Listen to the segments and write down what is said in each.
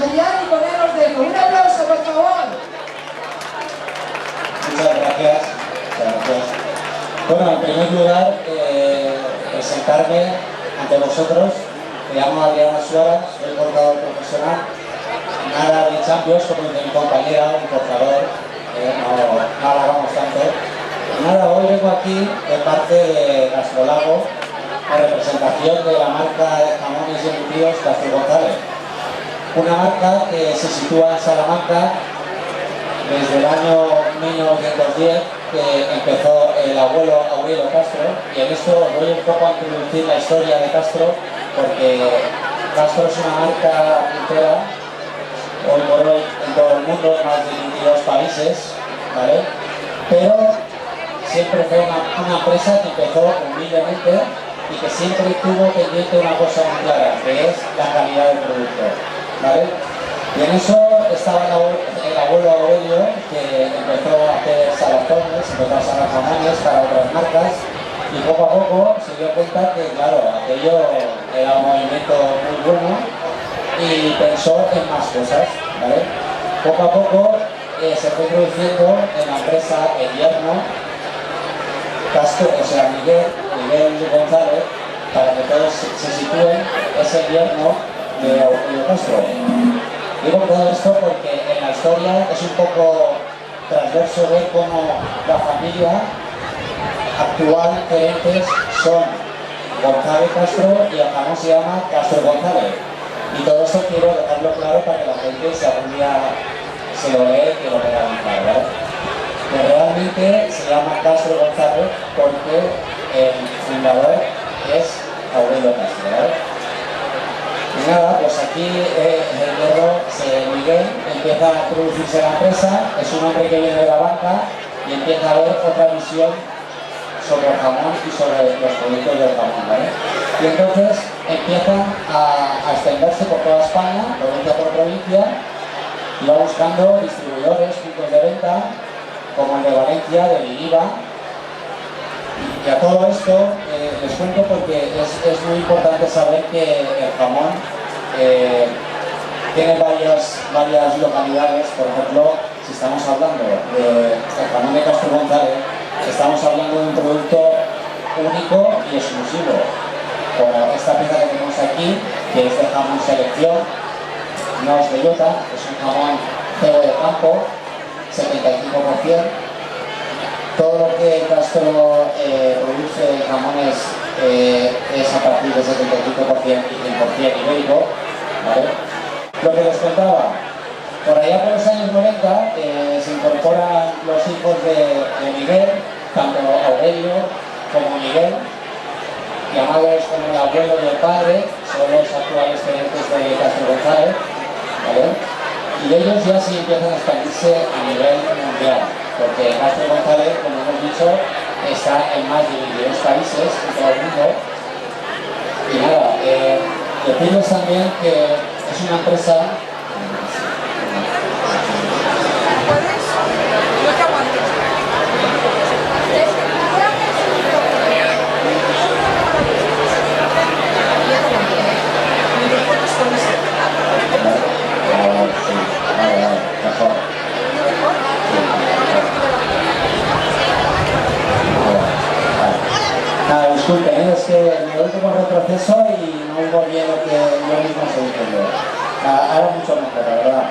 Adrián y con él os dejo. Un aplauso, por favor. Muchas gracias. Bueno, en primer lugar, presentarme ante vosotros. Me llamo Adrián Suárez, soy cortador profesional. Nada de champions, como dice mi compañera, y por favor, no la hagamos tanto. Nada, hoy vengo aquí de parte de Gastrolago, en representación de la marca de jamones y embutidos Castro González. Una marca que se sitúa en Salamanca desde el año 1910, que empezó el abuelo Aurelio Castro, y en esto os voy un poco a introducir la historia de Castro, porque Castro es una marca puntera, hoy por hoy en todo el mundo, en más de 22 países, ¿vale? Pero siempre fue una empresa que empezó humildemente y que siempre tuvo pendiente una cosa muy clara, que es la calidad del producto, ¿vale? Y en eso estaba el abuelo Aurelio, que empezó a hacer salazones, empezó a salar jamones para otras marcas, y poco a poco se dio cuenta que, claro, aquello era un movimiento muy bueno y pensó en más cosas, ¿vale? Poco a poco se fue introduciendo en la empresa el yerno Castro, o sea, Miguel González, para que todos se sitúen, es el yerno de Aurelio Castro. Digo todo esto porque en la historia es un poco transverso ver cómo la familia actual gerentes son González Castro y el jamón se llama Castro González. Y todo esto quiero dejarlo claro para que la gente, si algún día se lo lee, que lo tenga muy claro, ¿vale? Que realmente se llama Castro González porque el fundador es Aurelio Castro, ¿vale? Y nada, pues aquí el hierro, Miguel empieza a introducirse en la empresa, es un hombre que viene de la banca y empieza a ver otra visión sobre el jamón y sobre los productos del jamón, ¿vale? Y entonces empiezan a extenderse por toda España, provincia por provincia, y va buscando distribuidores, puntos de venta, como el de Valencia, de Liriva. Y a todo esto les cuento porque es muy importante saber que el jamón tiene varias localidades. Por ejemplo, si estamos hablando del jamón de Castro González, estamos hablando de un producto único y exclusivo, como esta pieza que tenemos aquí, que es de jamón selección, no es bellota, es un jamón cebo de campo, 75%. Todo lo que Castro produce jamones es a partir del 75% y 100% ibérico, ¿vale? Lo que les contaba, por allá por los años 90 se incorporan los hijos de Miguel, tanto Aurelio como Miguel, llamados como el abuelo y el padre, son los actuales gerentes de Castro González, ¿vale? Y ellos ya sí empiezan a expandirse a nivel mundial, porque Castro González, como hemos dicho, está en más de 22 países en todo el mundo. Y nada, decirles también que es una empresa... Nada, disculpen, es que me doy como retroceso y no oigo bien lo que yo mismo estoy diciendo. Ahora mucho mejor, la verdad.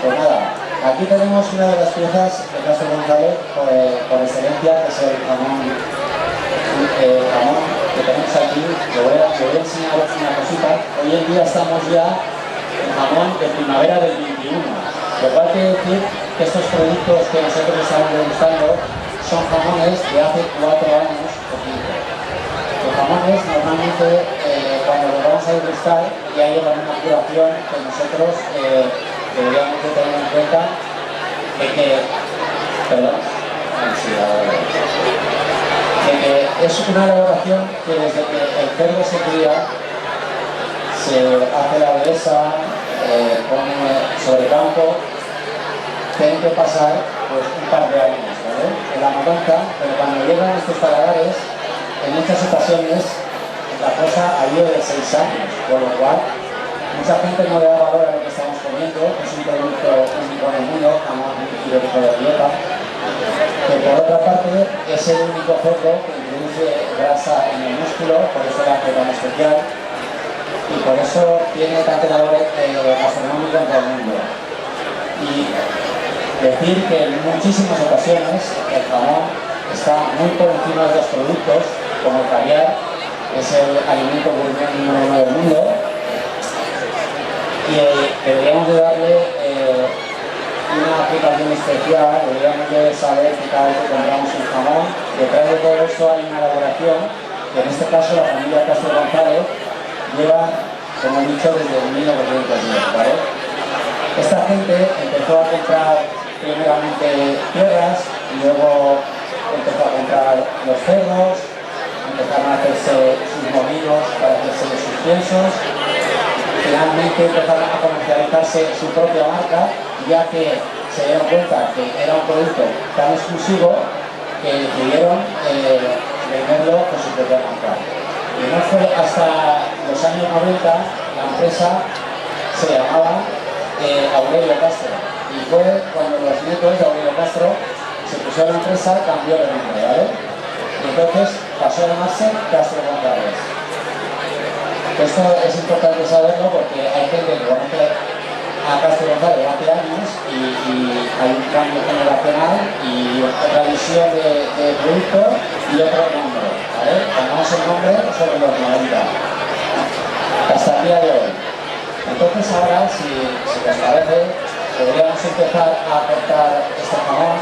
Pues nada, aquí tenemos una de las piezas de Castro González por excelencia, que es el jamón que tenemos aquí. Le voy a enseñar una cosita. Hoy en día estamos ya en jamón de primavera del 21. Lo cual quiere decir que estos productos que nosotros estamos degustando son jamones de hace 4 años o 5. Los jamones normalmente cuando los vamos a degustar ya llevan una curación que nosotros deberíamos de tener en cuenta de que, perdón, de que es una elaboración que desde que el cerdo se cría se hace la dehesa, pone sobre campo, tienen que pasar pues un par de años, ¿vale? En la matanza, pero cuando llegan estos paladares, en muchas ocasiones la cosa ha ido de 6 años, por lo cual mucha gente no le da valor a lo que estamos es el único cerdo que introduce grasa en el músculo, por eso la hace tan especial y por eso tiene tanto valor gastronómico en todo el mundo. Y decir que en muchísimas ocasiones el jamón está muy por encima de los productos, como el caviar, que es el alimento gourmet número 1 del mundo, y deberíamos de darle una aplicación especial, deberíamos de saber que cada vez que compramos un jamón, detrás de todo esto hay una elaboración, que en este caso la familia Castro González lleva, como he dicho, desde 1910, ¿vale? Esta gente empezó a comprar primeramente tierras, y luego empezó a comprar los cerdos, empezaron a hacerse sus molinos para hacerse sus piensos. Finalmente empezaron a comercializarse su propia marca, ya que se dieron cuenta que era un producto tan exclusivo que decidieron venderlo con su propia marca. Y no fue hasta los años 90, la empresa se llamaba Aurelio Castro, y fue cuando los nietos de Aurelio Castro se pusieron a la empresa, cambió de nombre, ¿vale? Y entonces pasó a llamarse Castro González. Esto es importante saberlo porque hay gente que conoce a Castro González hace años y hay un cambio generacional y otra visión de producto y otro nombre, ¿vale? Cambiamos el nombre sobre los 90 hasta el día de hoy. Entonces ahora, si les parece, podríamos empezar a cortar este jamón.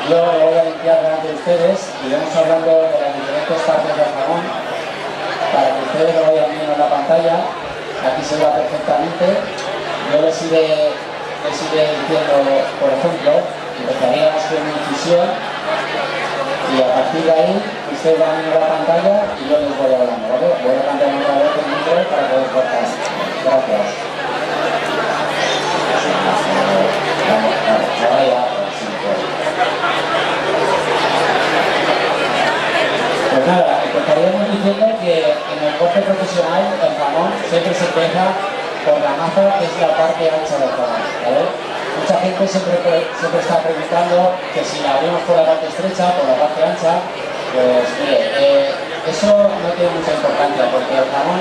Yo lo voy a limpiar delante de ustedes y vamos hablando de las diferentes partes del jamón para que ustedes lo vayan viendo en la pantalla. Aquí se va perfectamente. Yo les iré diciendo, por ejemplo, empezaríamos con una incisión y a partir de ahí ustedes van viendo la pantalla y yo les voy hablando, ¿vale? Voy a cambiar otra vez el micro para poder cortar. Gracias. Pues nada, empezaríamos diciendo que en el corte profesional el jamón siempre se empieza por la maza, que es la parte ancha del jamón, ¿vale? Mucha gente siempre está preguntando que si la abrimos por la parte estrecha, por la parte ancha, pues mire, eso no tiene mucha importancia porque el jamón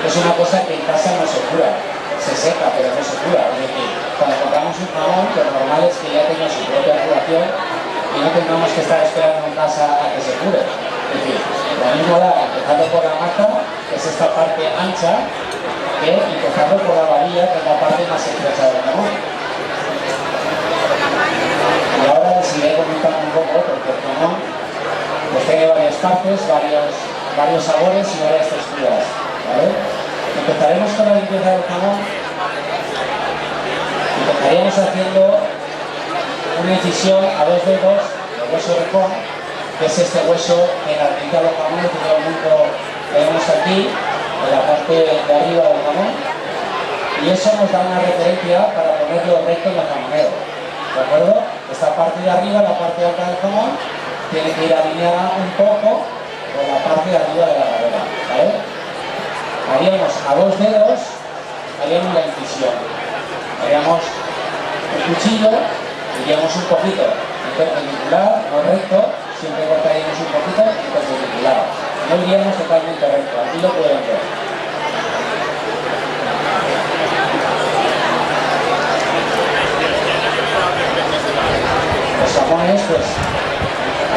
es una cosa que en casa no se cura, se seca pero no se cura. Es decir, cuando compramos un jamón lo normal es que ya tenga su propia curación y no tengamos que estar esperando en casa a que se cure. Es decir, lo mismo da empezando por la maza, que es esta parte ancha, que empezando por la varilla, que es la parte más estrecha del jamón. Y ahora les iré comentando un poco, porque el jamón pues tiene varias partes, varios sabores y varias texturas, ¿vale? Empezaremos con la limpieza del jamón. Empezaríamos haciendo una incisión a 2 dedos del hueso rejón, que es este hueso que caracteriza los jamones que todo el mundo tenemos aquí, en la parte de arriba del jamón, y eso nos da una referencia para ponerlo recto en el jamonero, ¿de acuerdo? Esta parte de arriba, la parte alta del jamón, tiene que ir alineada un poco con la parte de arriba de la cadera, ¿vale? Haríamos a 2 dedos, haríamos la incisión, haríamos el cuchillo, iríamos un poquito perpendicular, no recto, siempre cortaríamos un poquito perpendicular, no iríamos totalmente recto, aquí lo pueden ver. Los jamones, pues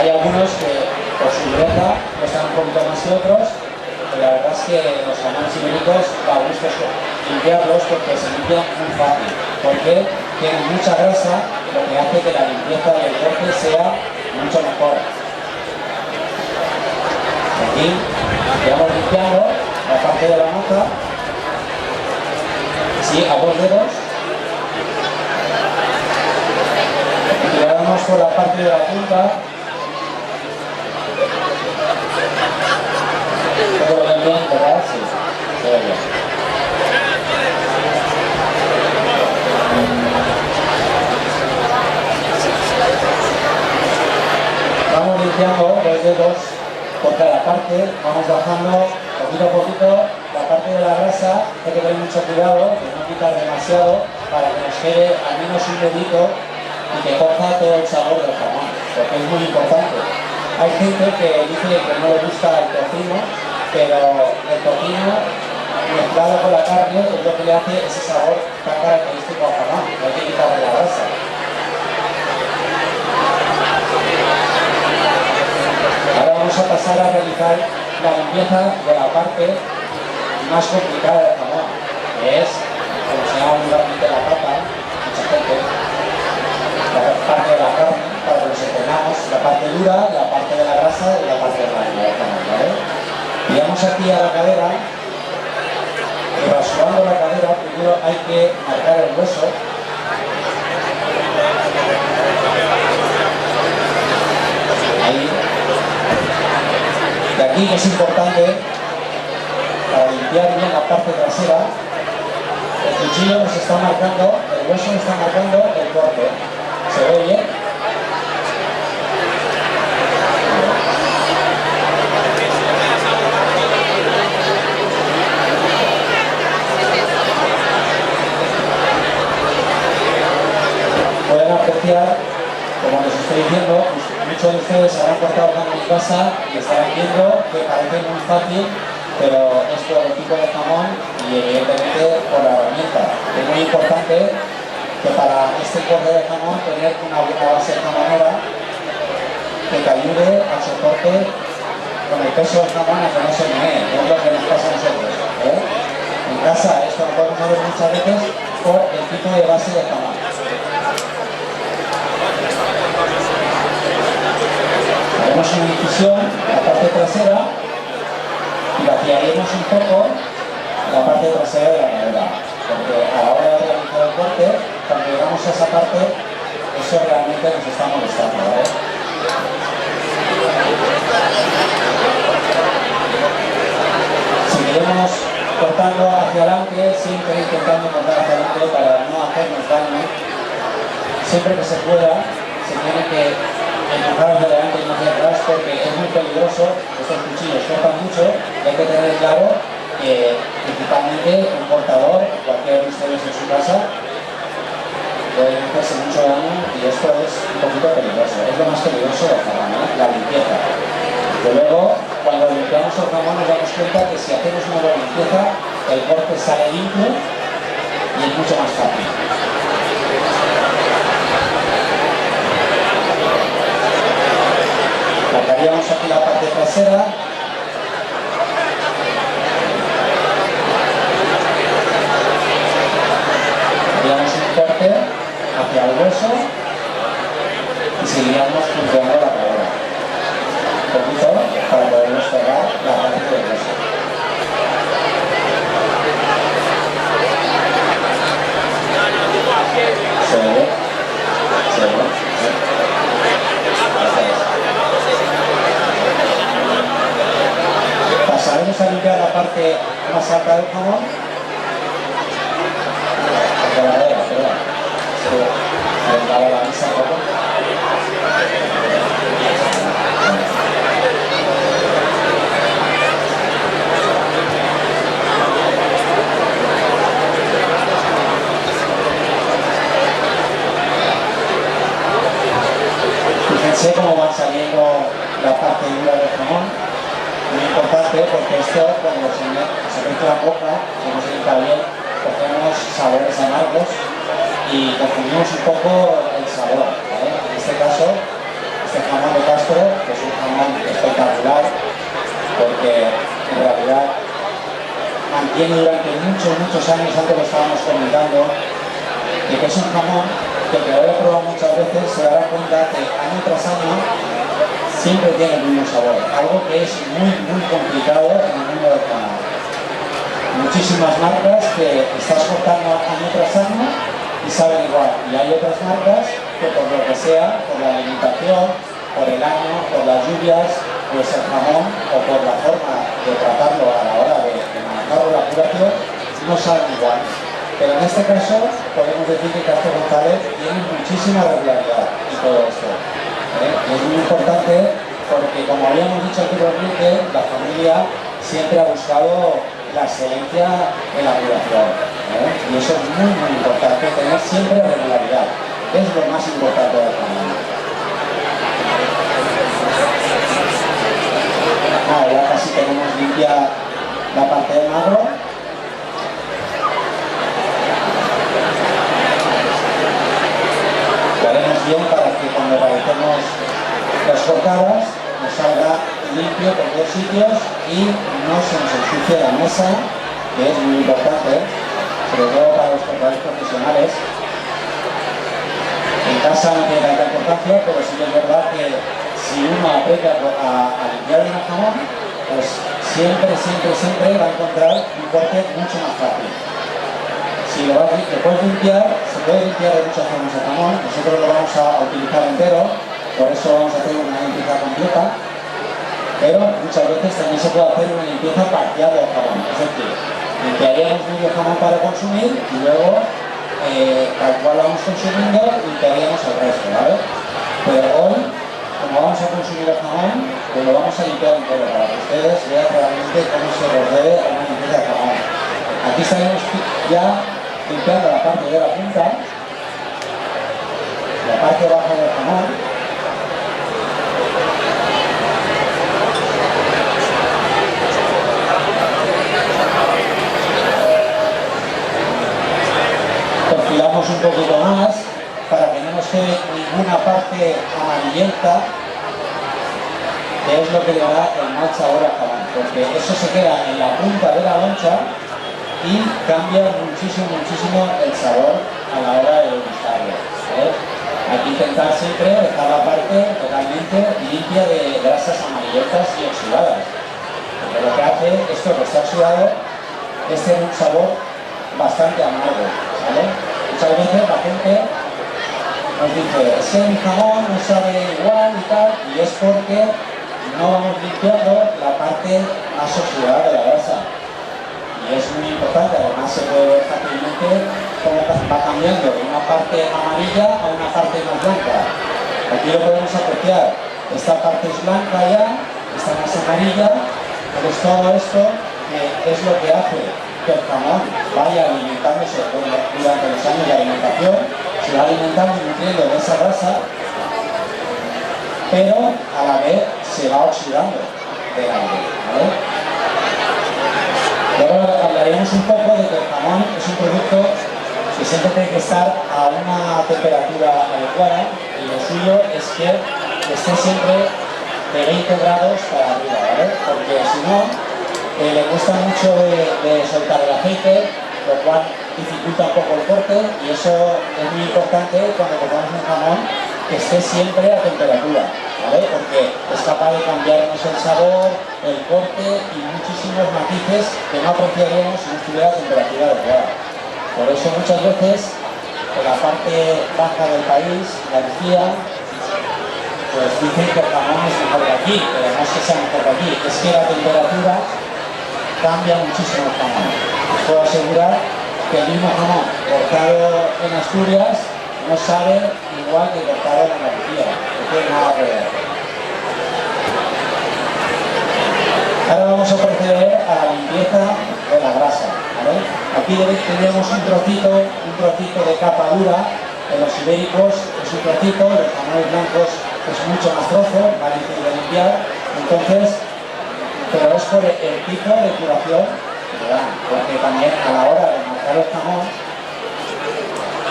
hay algunos que por su dureza cuestan un poquito más que otros, pero la verdad es que los jamones ibéricos da gusto limpiarlos porque se limpian muy fácil, porque tienen mucha grasa, lo que hace que la limpieza del corte sea mucho mejor. Aquí vamos limpiando la parte de la maza, sí, a 2 dedos, y le damos por la parte de la punta. ¿Todo lo ven bien, verdad? Sí, se ve bien. Vamos limpiando 2 dedos por cada parte, vamos bajando poquito a poquito la parte de la grasa. Hay que tener mucho cuidado de no quitar demasiado para que nos quede al menos un dedito y que coja todo el sabor del jamón, porque es muy importante. Hay gente que dice que no le gusta el tocino, pero el tocino mezclado con la carne es lo que le hace ese sabor tan característico al jamón. No hay que quitarle la grasa. Ahora vamos a pasar a realizar la limpieza de la parte más complicada del jamón, que es, como se llama vulgarmente, la pata, mucha gente, la parte de la carne, para que nos entendamos, la parte dura, la parte de la grasa y la parte blanca del jamón, ¿vale? Y vamos aquí a la cadera, y rasurando la cadera, primero hay que marcar el hueso. Ahí. De aquí que es importante, para limpiar bien la parte trasera, el cuchillo nos está marcando, el hueso nos está marcando el corte. ¿Se ve bien? Pueden apreciar, como les estoy diciendo, pues muchos de ustedes habrán cortado jamón en casa y estarán viendo que parece muy fácil, pero es por el tipo de jamón y evidentemente por la herramienta. Es muy importante que para este corte de jamón tener una buena base jamonera que te ayude a soporte con el peso del jamón a que no se menee, que es lo que nos pasa a nosotros. En casa esto lo podemos ver muchas veces por el tipo de base de jamón. Haremos una incisión en la parte trasera y vaciaremos un poco la parte trasera de la cadera, porque a la hora de realizar el corte, cuando llegamos a esa parte, eso realmente nos está molestando, ¿vale? Seguiremos cortando hacia adelante, siempre intentando cortar hacia adelante para no hacernos daño. Siempre que se pueda, se tiene que empujar hacia adelante y no hacia atrás porque es muy peligroso. Estos cuchillos cortan mucho y hay que tener claro que principalmente un cortador, cualquiera de ustedes en su casa, puede hacerse mucho daño y esto es un poquito peligroso. Es lo más peligroso del jamón, ¿eh? La limpieza. Y luego, cuando limpiamos el jamón nos damos cuenta que si hacemos una buena limpieza, el corte sale limpio y es mucho más fácil. Marcaríamos aquí la parte trasera. Haríamos un corte hacia el hueso y seguiríamos punteando la cadera. Un poquito para podernos pegar la parte del hueso. ¿Se ve? ¿Se ve? Pasaremos a limpiar la parte más alta del jamón. De la cadera, perdón. Se daba la misa un poco. Fíjense cómo van saliendo la parte dura del jamón. Muy importante porque esto cuando se mete la boca, si no se limpia bien, cogemos sabores amargos y confundimos un poco el sabor, ¿vale? En este caso, este jamón de Castro, que es un jamón espectacular porque en realidad mantiene durante muchos años, antes lo estábamos comentando, que es un jamón que lo he probado muchas veces, se dará cuenta que año tras año siempre tiene el mismo sabor, algo que es muy complicado en el mundo del jamón. Muchísimas marcas que estás cortando año tras año y saben igual, y hay otras marcas que por lo que sea, por la alimentación, por el año, por las lluvias, pues el jamón o por la forma de tratarlo a la hora de manejarlo la curación, no saben igual. Pero en este caso podemos decir que Castro González tiene muchísima regularidad y todo esto. Es muy importante porque, como habíamos dicho anteriormente, la familia siempre ha buscado la excelencia en la curación. Y eso es muy importante, tener siempre regularidad. Es lo más importante del jamón. Así tenemos limpia la parte del magro. Lo haremos bien para que cuando realicemos las cortadas nos salga limpio por todos sitios y no se nos ensucie la mesa, que es muy importante, sobre todo para los cortadores profesionales. En casa no tiene tanta importancia, pero sí que es verdad que si uno aprende a limpiar el jamón, pues siempre va a encontrar un corte mucho más fácil. Si lo puedes limpiar, se puede limpiar de muchas formas el jamón. Nosotros lo vamos a utilizar entero, por eso vamos a hacer una limpieza completa, pero muchas veces también se puede hacer una limpieza parcial del jamón. Es decir, limpiaríamos medio jamón para consumir y luego tal cual lo vamos consumiendo, limpiaríamos el resto, ¿vale? Pero hoy, como vamos a consumir el jamón, pues lo vamos a limpiar entero para que ustedes vean realmente cómo se procede a una limpieza de jamón. Aquí estaremos ya limpiando la parte de la punta, la parte baja del jamón. Perfilamos un poquito más para que no nos quede ninguna parte amarillenta, que es lo que le da el mal sabor al jamón, porque eso se queda en la punta de la loncha y cambia muchísimo el sabor a la hora de degustarlo. Hay que intentar siempre dejar la parte totalmente limpia de grasas amarillentas y oxidadas, porque lo que hace esto que está oxidado es tener un sabor bastante amargo, ¿vale? Muchas veces la gente nos dice, es que mi jamón no sabe igual y tal, y es porque no vamos limpiando la parte más oxidada de la grasa. Y es muy importante, además se puede ver fácilmente cómo va cambiando de una parte amarilla a una parte más blanca. Aquí lo podemos apreciar, esta parte es blanca ya, esta más amarilla, pues todo esto es lo que hace que el jamón vaya alimentándose durante los años de alimentación, se va alimentando y nutriendo de esa grasa, pero a la vez se va oxidando del aire, ¿vale? Y ahora hablaremos un poco de que el jamón es un producto que siempre tiene que estar a una temperatura adecuada, y lo suyo es que esté siempre de 20 grados para arriba, ¿vale? Porque si no, le cuesta mucho de soltar el aceite, lo cual dificulta un poco el corte, y eso es muy importante cuando cortamos un jamón, que esté siempre a temperatura, ¿vale? Porque es capaz de cambiarnos el sabor, el corte y muchísimos matices que no apreciaríamos si no estuviera a temperatura adecuada. Por eso muchas veces en la parte baja del país, Andalucía, pues dicen que el jamón es mejor que aquí, pero no es que sea mejor que aquí, es que la temperatura cambia muchísimo el jamón. Les puedo asegurar que el mismo jamón cortado en Asturias no sabe igual que cortado en Andalucía, no tiene nada que ver. Ahora vamos a proceder a la limpieza de la grasa, ¿vale? Aquí tendremos un trocito de capa dura. En los ibéricos es un trocito, los jamones blancos es mucho más trozo, más difícil de limpiar. Entonces, pero es por el tipo de curación que dan, porque también a la hora de marcar el jamón,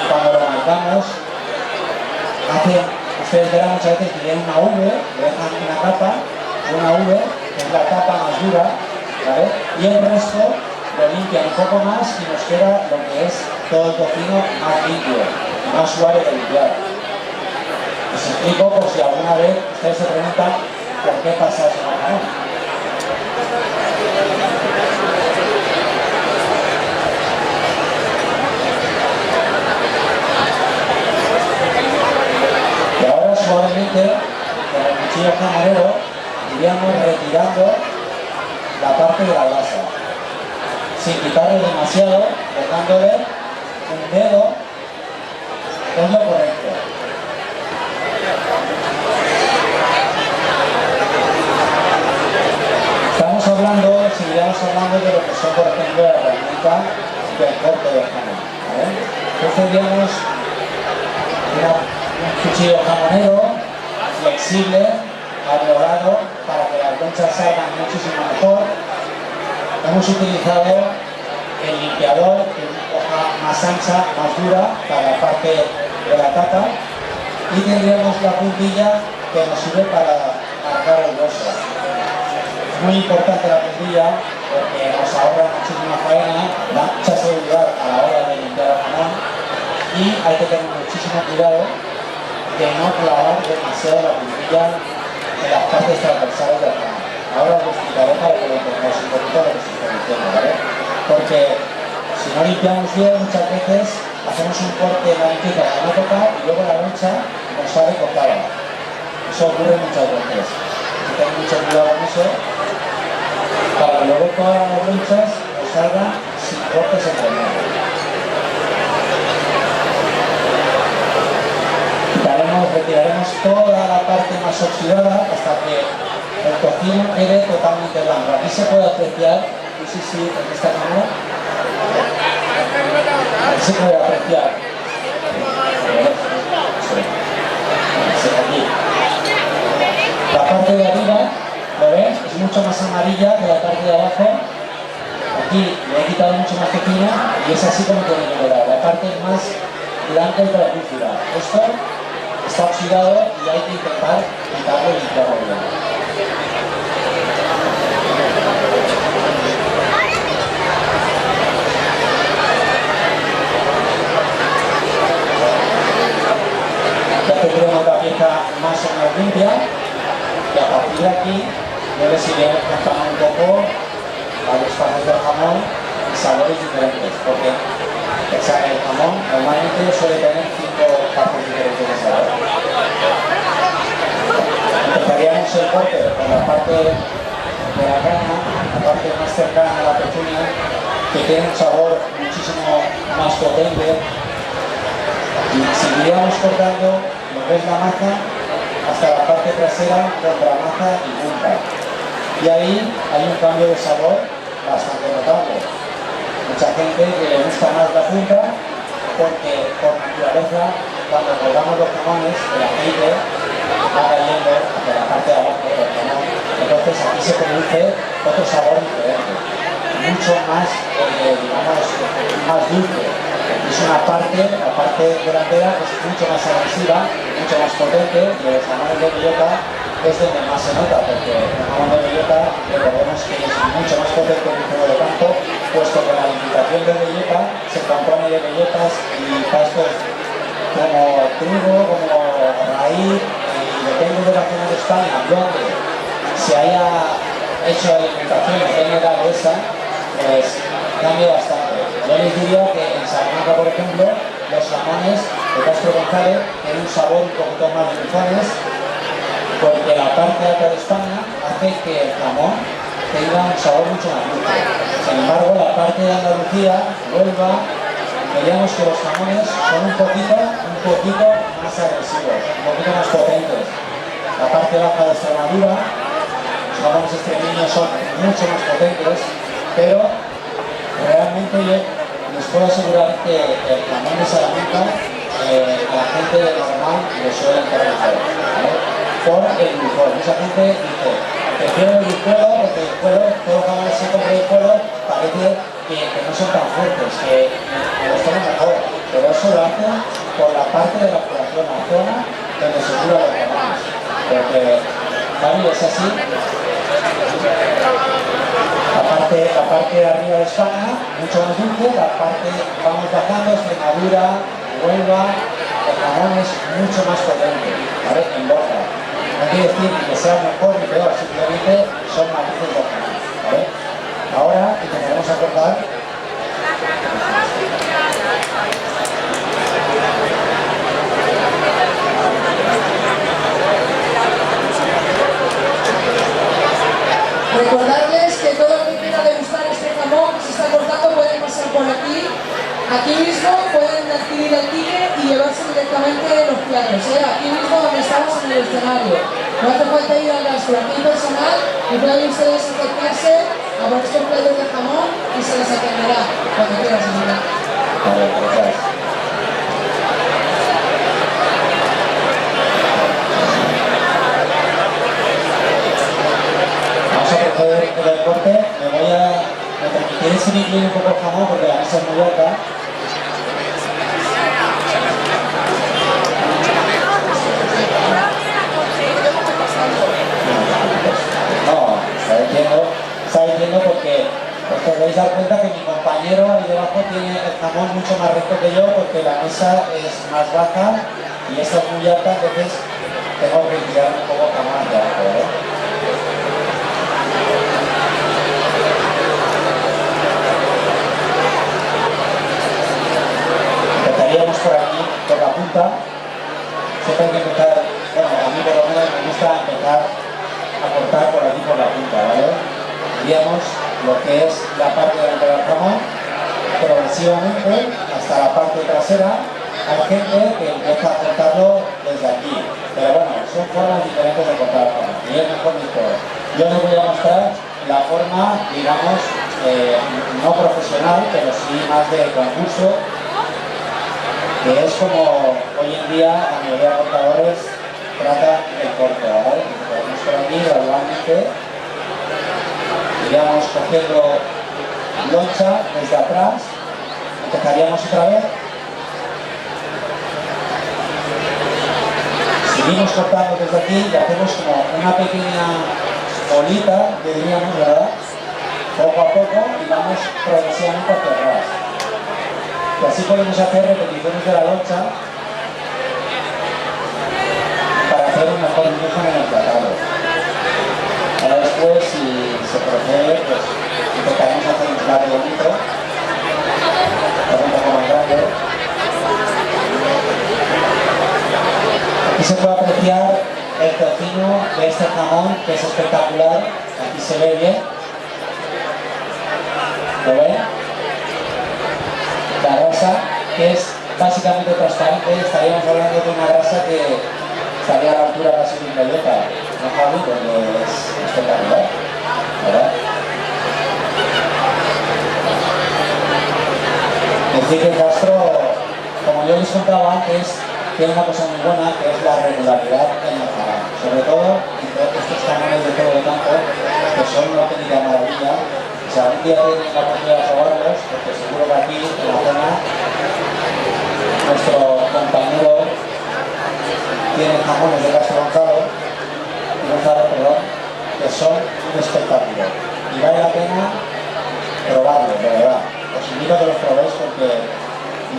cuando lo marcamos, ustedes verán muchas veces que tienen una V, le dejan una capa, una V, que es la capa más dura, ¿vale? Y el resto lo limpian un poco más y nos queda lo que es todo el tocino más limpio, más suave de limpiar. Les explico por si alguna vez ustedes se preguntan por qué pasa eso en el jamón. Y ahora suavemente, con el cuchillo jamonero, iríamos retirando la parte de la grasa, sin quitarle demasiado, dejándole un dedo, es lo correcto. Seguiríamos hablando de lo que son, por ejemplo, la herramienta del corte de jamón, ¿vale? Entonces tendríamos un cuchillo jamonero flexible, arreglado, para que las lonchas salgan muchísimo mejor, hemos utilizado el limpiador, que es una hoja más ancha, más dura, para la parte de la tapa, y tendríamos la puntilla que nos sirve para marcar el hueso. Es muy importante la puntilla porque nos ahorra muchísima faena, da mucha seguridad a la hora de limpiar el jamón, y hay que tener muchísimo cuidado de no clavar demasiado la puntilla en las partes transversales del jamón. Ahora os lo explicaré para que lo entendáis un poquito lo que se está diciendo, ¿vale? Porque si no limpiamos bien, muchas veces hacemos un corte en la limpieza para no tocar y luego la loncha nos sale cortada. Eso ocurre muchas veces. Hay que tener mucho cuidado con eso para que luego todas las lonchas nos salgan sin cortes entre medio. Retiraremos toda la parte más oxidada hasta que el tocino quede totalmente blanco. Aquí se puede apreciar, no sé si en esta cámara, aquí se puede apreciar. Aquí. La parte de arriba, ¿lo ves? Es mucho más amarilla que la parte de abajo. Aquí le he quitado mucho más tocino y es así como tiene que quedar. La parte más blanca y translúcida. Esto está oxidado y hay que intentar quitarlo y limpiarlo bien. Ya tendremos la pieza más o menos limpia y a partir de aquí debe seguir contando un poco a los fases del jamón y sabores diferentes, porque el jamón normalmente suele tener 5 fases diferentes de sabor. Empezaríamos el corte con la parte de la carne, la parte más cercana a la pechuga, que tiene un sabor muchísimo más potente, y seguiríamos cortando lo que es la maza hasta la parte trasera contra maza y punta. Y ahí hay un cambio de sabor bastante notable. Mucha gente que le gusta más la punta porque por naturaleza cuando colgamos los jamones el aceite va cayendo hacia la parte de abajo del jamón. Entonces aquí se produce otro sabor diferente, mucho más, digamos, más dulce. Es una parte, la parte delantera es mucho más agresiva, mucho más potente, y los jamones de bellota es donde más se nota, porque el jamón de bellota, recordemos que es mucho más potente que el jamón de campo, puesto que la alimentación de bellota se compone de bellotas y pastos como trigo, como raíz, y depende de la zona de España donde se haya hecho alimentación general esa, pues cambia bastante. Yo les diría que en Salamanca, por ejemplo, los jamones de Castro González tienen un sabor un poquito más dulzones, porque la parte alta de España hace que el jamón tenga un sabor mucho más dulce. Sin embargo, la parte de Andalucía, Huelva, veríamos que los jamones son un poquito más agresivos, un poquito más potentes. La parte baja de Extremadura, los jamones extremeños son mucho más potentes, pero realmente yo les puedo asegurar que el jamón de Salamanca a la gente normal le suele encargar, ¿vale? Por el dulzor. Mucha gente dice, prefiero el dulzuelo porque el dulzuelo, todos los jamones se compran el dulzuelo, parece que no son tan fuertes, que me los toman mejor, pero eso lo hacen por la parte de la población, la zona donde se cura los jamones, porque ¿vale? Es así. La parte de arriba de España, mucho más dulce, la parte, vamos bajando, Extremadura, Huelva, el jamón es mucho más potente, ¿vale? En boca. No quiere decir que sea mejor ni peor, simplemente son matices de jamón, ¿vale? Ahora empezaremos a cortar. Recordarles que todo el que quiera degustar este jamón que se está cortando pueden pasar por aquí. Aquí mismo pueden adquirir el ticket y llevarse directamente los platos, aquí mismo donde estamos en el escenario. No hace falta ir al gasto, aquí personal, y pueden ustedes acercarse a por estos platos de jamón y se les atenderá cuando quieran, señora. Vale, gracias. alto que yo porque la mesa es más baja y esta es muy alta, entonces tengo que tirar un poco jamón de abajo, ¿vale? Empezaríamos por aquí, por la punta. Siempre hay que empezar, bueno, a mí por lo menos me gusta empezar a cortar por aquí por la punta, ¿vale? Iríamos lo que es la parte delante del jamón, progresivamente hasta la parte trasera. Hay gente que empieza a cortarlo desde aquí, pero bueno, son formas diferentes de cortar el jamón, y es mejor ni peor. Yo les voy a mostrar la forma, digamos, no profesional, pero sí más de concurso, que es como hoy en día la mayoría de cortadores tratan el corte, ¿vale? Podemos por aquí gradualmente, iríamos cogiendo loncha desde atrás, empezaríamos otra vez, seguimos cortando desde aquí y hacemos como una pequeña olita, diríamos, ¿verdad? Poco a poco y vamos progresivamente hacia atrás. Y así podemos hacer repeticiones de la loncha para hacer un mejor dibujo en el emplatado. Ahora después, si se procede, pues intentaremos hacer un plato bonito, un poco más grande. Aquí se puede apreciar el tocino de este jamón, que es espectacular. Aquí se ve bien. ¿Lo ven? La grasa, que es básicamente transparente, estaríamos hablando de una grasa que estaría a la altura casi de un bellota, ¿no, Javi? Porque es espectacular, ¿verdad? Decir que Castro, como yo les contaba antes, tiene una cosa muy buena, que es la regularidad en el jamón. Sobre todo estos jamones de todo el campo, que son una auténtica maravilla. Si algún día tienen la oportunidad de probarlos, porque seguro que aquí en la zona nuestro compañero tiene jamones de Castro Gonzalo, que son un espectáculo. Y vale la pena probarlos, de verdad. Os invito a que los probéis porque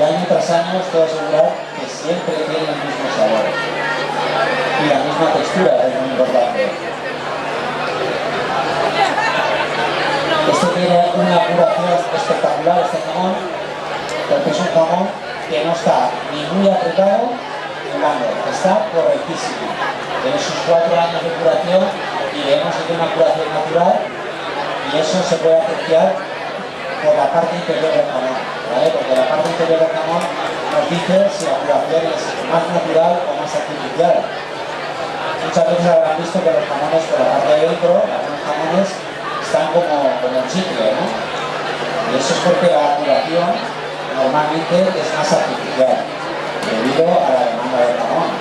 año tras año os puedo asegurar que siempre tienen el mismo sabor y la misma textura, que es muy importante. Este tiene una curación espectacular, este jamón, porque es un jamón que no está ni muy apretado ni blando, está correctísimo. Tiene sus 4 años de curación y vemos que tiene una curación natural y eso se puede apreciar por la parte interior del jamón, ¿vale? Porque la parte interior del jamón nos dice si la curación es más natural o más artificial. Muchas veces habrán visto que los jamones por la parte de dentro, algunos jamones, están como un chicle, ¿no? Y eso es porque la curación normalmente es más artificial, debido a la demanda del jamón.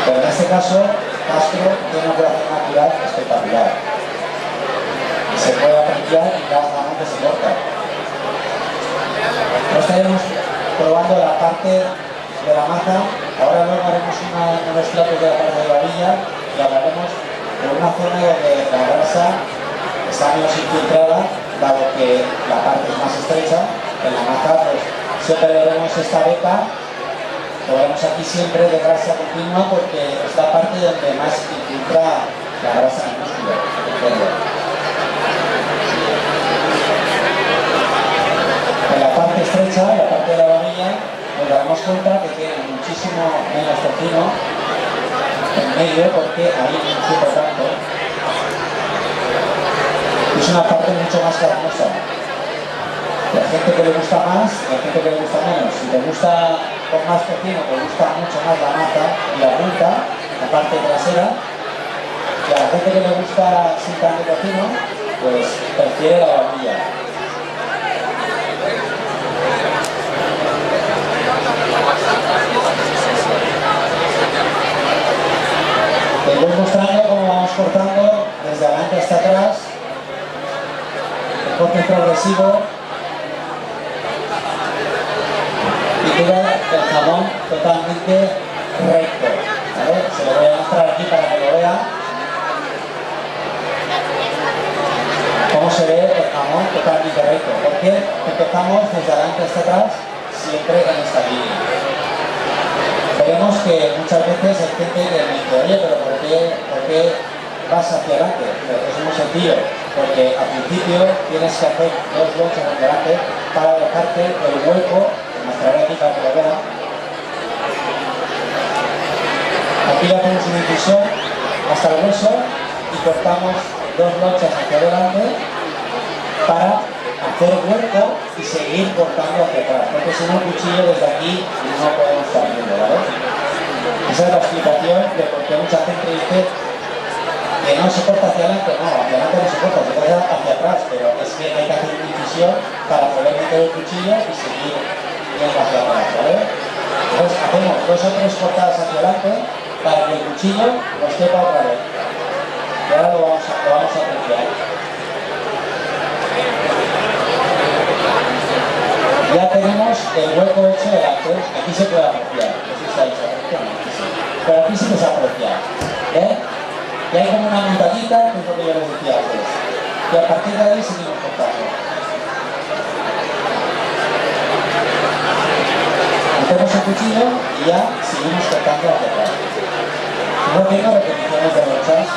Pero en este caso, Castro tiene una curación natural espectacular. Y se puede apreciar en cada jamón que se corta. Ahora estaremos probando la parte de la masa. Ahora luego haremos unos platos de la parte de la villa y hablaremos de una zona donde la grasa está menos infiltrada, dado que la parte es más estrecha. En la masa pues siempre veremos esta veta, lo veremos aquí siempre de grasa continua porque es la parte donde más infiltra la grasa en el músculo. En la parte estrecha, en la parte de la varilla, nos daremos cuenta que tiene muchísimo menos tocino en medio porque ahí no infiltra tanto. Es una parte mucho más carnosa. Hay gente que le gusta más y hay gente que le gusta menos. Si te gusta con más tocino, te gusta mucho más la masa y la punta, la parte trasera. Y a la gente que le gusta sin tanto tocino, pues prefiere la barbilla. Te voy mostrando cómo vamos cortando desde adelante hasta atrás. El corte progresivo. Y queda el jamón totalmente recto, ¿vale? Se lo voy a mostrar aquí para que lo vean. Cómo se ve el jamón totalmente recto. Porque empezamos desde adelante hasta atrás siempre en esta línea. Veremos que muchas veces hay gente que me dice, oye, pero ¿por qué vas hacia adelante? Pues es muy sencillo, porque al principio tienes que hacer 2 lonchas hacia adelante para dejarte el hueco, mostraré aquí para que lo vean. Aquí le hacemos una incisión hasta el hueso y cortamos 2 lonchas hacia adelante para hacer hueco y seguir cortando hacia atrás, porque si no el cuchillo desde aquí no podemos estar viendo, ¿vale? Esa es la explicación de por qué mucha gente dice que no se corta hacia adelante. No, hacia adelante no se corta hacia atrás, pero es que hay que hacer una incisión para poder meter el cuchillo y seguir yendo hacia atrás, ¿vale? Entonces hacemos 2 o 3 cortadas hacia adelante para que el cuchillo nos quepa otra vez. Y ahora lo vamos a apreciar. Ya tenemos el hueco hecho delante, aquí se puede apreciar, no sé si estáis apreciando, pero aquí sí que se aprecia, y hay como una montañita, que es lo que yo les decía antes, y a partir de ahí seguimos cortando. Metemos el cuchillo y ya seguimos cortando hacia atrás. Luego tengo repeticiones de brochas.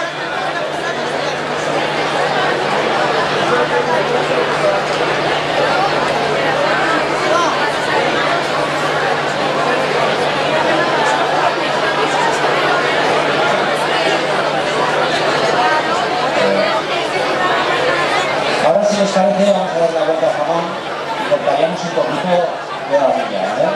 Ahora, si os parece, vamos a dar la vuelta al jamón y cortaríamos un poquito de la orilla, ¿vale?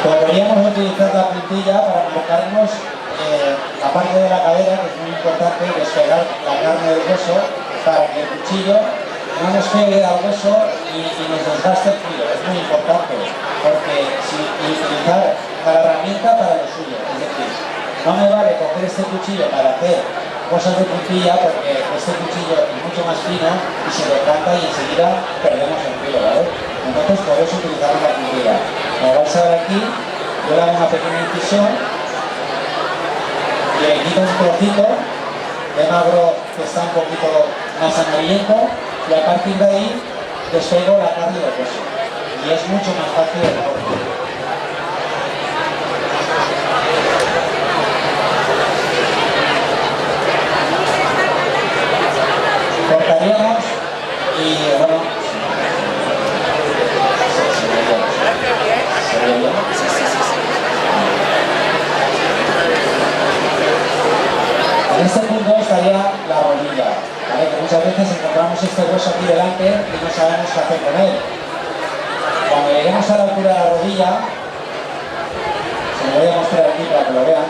Podríamos utilizar la puntilla para colocarnos la parte de la cadera, que es muy importante, despegar la carne del hueso para que el cuchillo no nos pegue al hueso y nos desgaste el filo. Es muy importante, porque y utilizar cada herramienta para lo suyo. Es decir, no me vale coger este cuchillo para hacer cosas de puntilla, porque este cuchillo es mucho más fino y se decanta y enseguida perdemos el filo, ¿vale? Entonces por eso utilizamos la puntilla. Como vais a ver aquí, yo le hago una pequeña incisión y le quito un trocito de magro que está un poquito más amarillento y a partir de ahí despego la carne del hueso y es mucho más fácil el corte. Cortaríamos y bueno, en este punto estaría la rodilla, ¿vale? Que muchas veces encontramos este hueso aquí delante y no sabemos qué hacer con él. Cuando lleguemos a la altura de la rodilla, se lo voy a mostrar aquí para que lo vean,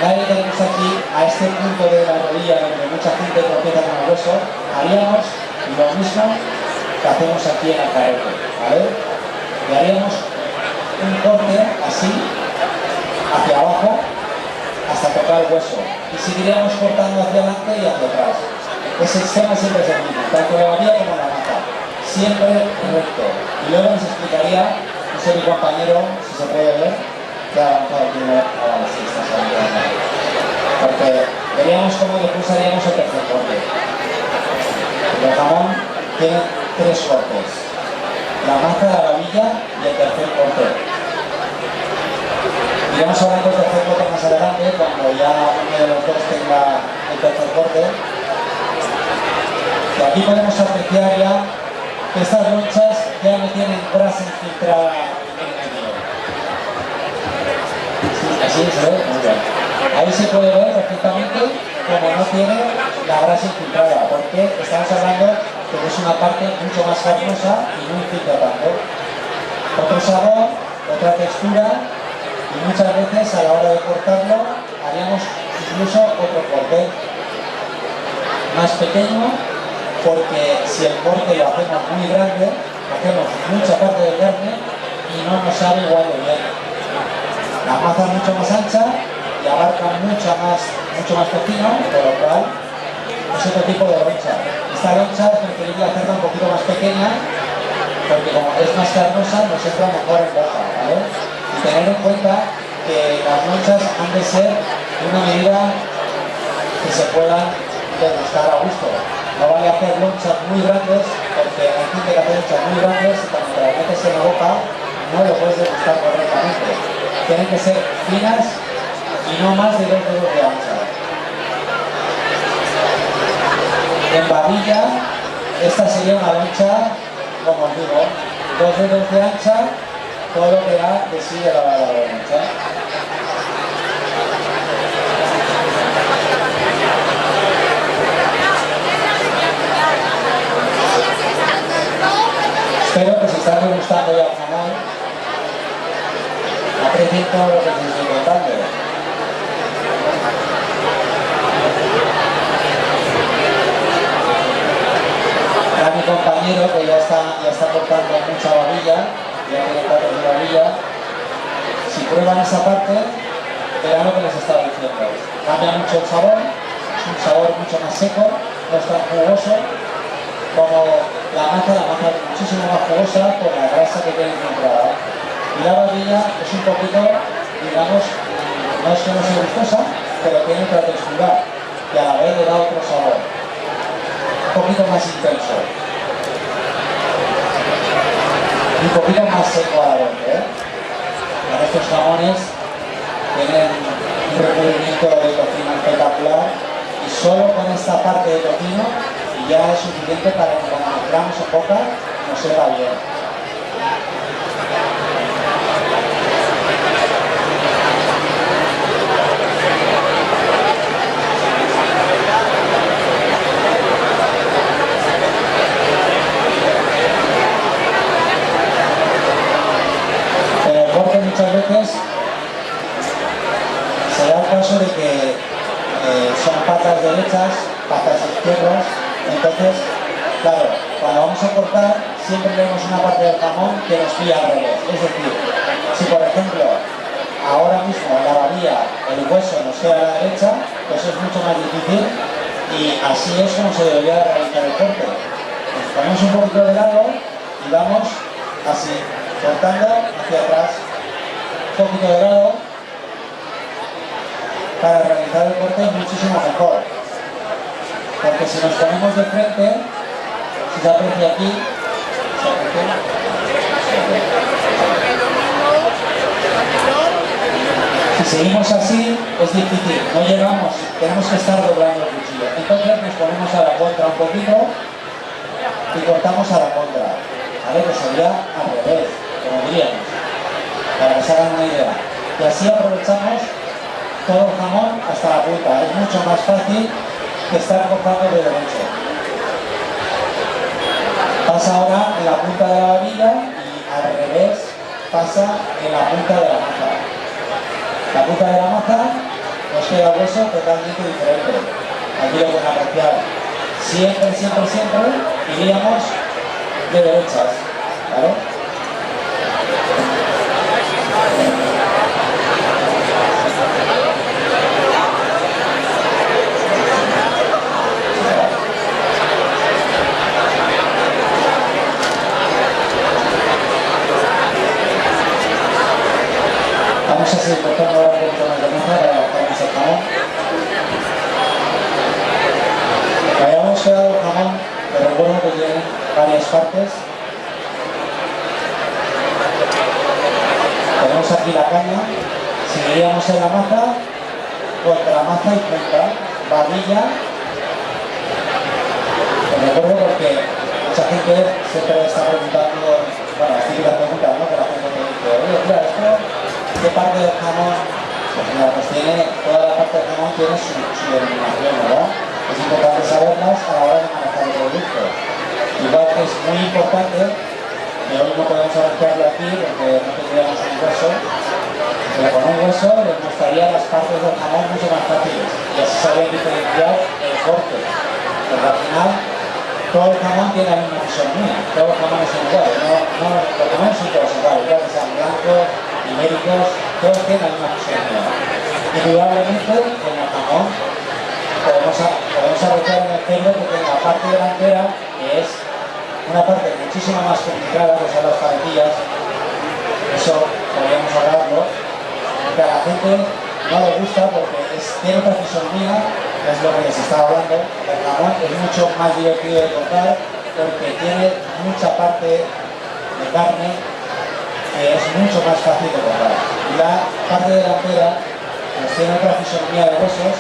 nadie tenemos aquí a este punto de la rodilla donde mucha gente tropieza con el hueso, haríamos lo mismo que hacemos aquí en el carete, ¿vale? Y haríamos un corte así, hacia abajo, hasta tocar el hueso. Y seguiríamos cortando hacia adelante y hacia atrás. Ese esquema siempre es el mismo, tanto la vía como la maza. Siempre recto. Y luego nos explicaría, no sé mi compañero, si se puede ver, que ha avanzado aquí ahora sí está saliendo. Porque veríamos cómo después haríamos el tercer corte. El jamón tiene 3 cortes. La maza, la babilla y el tercer corte. Iremos hablando del tercer corte más adelante, cuando ya uno de los dos tenga el tercer corte. Y aquí podemos apreciar ya que estas lonchas ya no tienen grasa infiltrada en el medio. Sí, así se ve, muy bien. Ahí se puede ver perfectamente como no tiene la grasa infiltrada, porque estamos hablando de que es una parte mucho más carnosa y no infiltra tanto. Otro sabor, otra textura. Y muchas veces a la hora de cortarlo haríamos incluso otro corte más pequeño, porque si el corte lo hacemos muy grande, hacemos mucha parte de carne y no nos sabe igual de bien. La masa es mucho más ancha y abarca mucho más cocino, por lo cual es otro tipo de loncha. Esta loncha es preferible hacerla un poquito más pequeña porque como es más carnosa nos entra mejor en boca, ¿vale? Y tener en cuenta que las lonchas han de ser de una medida que se puedan degustar a gusto. No vale hacer lonchas muy grandes, porque hay gente que hace lonchas muy grandes y cuando te las metes en la boca no lo puedes degustar correctamente. Tienen que ser finas y no más de 2 dedos de ancha. En babilla, esta sería una loncha, como os digo, 2 dedos de ancha, todo lo que da de sí de la loncha. Espero que si están degustando ya el jamón, aprecien todo lo que se estoy contando. A mi compañero que ya está cortando mucha babilla, ya tiene platos de babilla, si prueban esa parte, verán lo que les estaba diciendo. Cambia mucho el sabor, es un sabor mucho más seco, no es tan jugoso como la masa es muchísimo más jugosa por la grasa que tiene incorporada. Y la babilla es un poquito, digamos, no es que no sea gustosa, pero tiene otra textura y a la vez le da otro sabor, un poquito más intenso. Y un poquito más seco a la vez, Estos jamones tienen un recubrimiento de tocino espectacular y solo con esta parte de tocino ya es suficiente para que cuando mezclamos en boca nos sepa bien. En el corte muchas veces se da el caso de que son patas derechas, patas izquierdas. Entonces, claro, cuando vamos a cortar siempre tenemos una parte del jamón que nos pilla al revés. Es decir, si por ejemplo ahora mismo en la babilla el hueso nos queda a la derecha, pues es mucho más difícil y así es como se debería realizar el corte. Nos ponemos un poquito de lado y vamos así, cortando hacia atrás, un poquito de lado para realizar el corte muchísimo mejor. Porque si nos ponemos de frente, si se aprecia aquí, si seguimos así, es difícil, no llegamos, tenemos que estar doblando el cuchillo. Entonces nos ponemos a la contra un poquito y cortamos a la contra, ¿vale? Que sería al revés, como diríamos, para que se hagan una idea. Y así aprovechamos todo el jamón hasta la punta, es mucho más fácil que estar cortando de derecho. Pasa ahora en la punta de la babilla y al revés pasa en la punta de la maza. La punta de la maza nos queda el hueso totalmente diferente. Aquí lo pueden apreciar. Siempre, siempre, siempre iríamos de derechas, ¿vale? Vamos a seguir cortando ahora un poquito más de maza para bajar más el jamón. Habíamos quedado el jamón, pero recuerdo que tiene varias partes. Tenemos aquí la caña, seguiríamos en la maza, contra maza y punta, babilla. Os recuerdo porque mucha gente siempre está preguntando, bueno, las típicas preguntas, ¿no? Que la gente me dice, oye, mira, esto, ¿qué parte del jamón? Pues mira, pues tiene, toda la parte del jamón tiene su denominación, ¿verdad? Es importante saberlas a la hora de manejar el producto. Igual que es muy importante, que hoy no podemos abarcarlo aquí porque no tendríamos un hueso, pero con un hueso les mostraría las partes del jamón mucho más fáciles y así sabrían diferenciar el corte. Porque al final todo el jamón tiene la misma fisonomía, todos los jamones son iguales, los jamones son todos iguales, ya que sean blancos, ibéricos, todos tienen la misma fisonomía. Indudablemente en el jamón podemos apreciar en el cerdo que tiene la parte delantera que es una parte muchísimo más complicada, que son las paletillas. Eso podríamos hablarlo, que a la gente no le gusta porque tiene otra fisonomía, es lo que les estaba hablando. El jamón es mucho más divertido de cortar porque tiene mucha parte de carne que es mucho más fácil de cortar. Y la parte delantera pues tiene otra fisonomía de huesos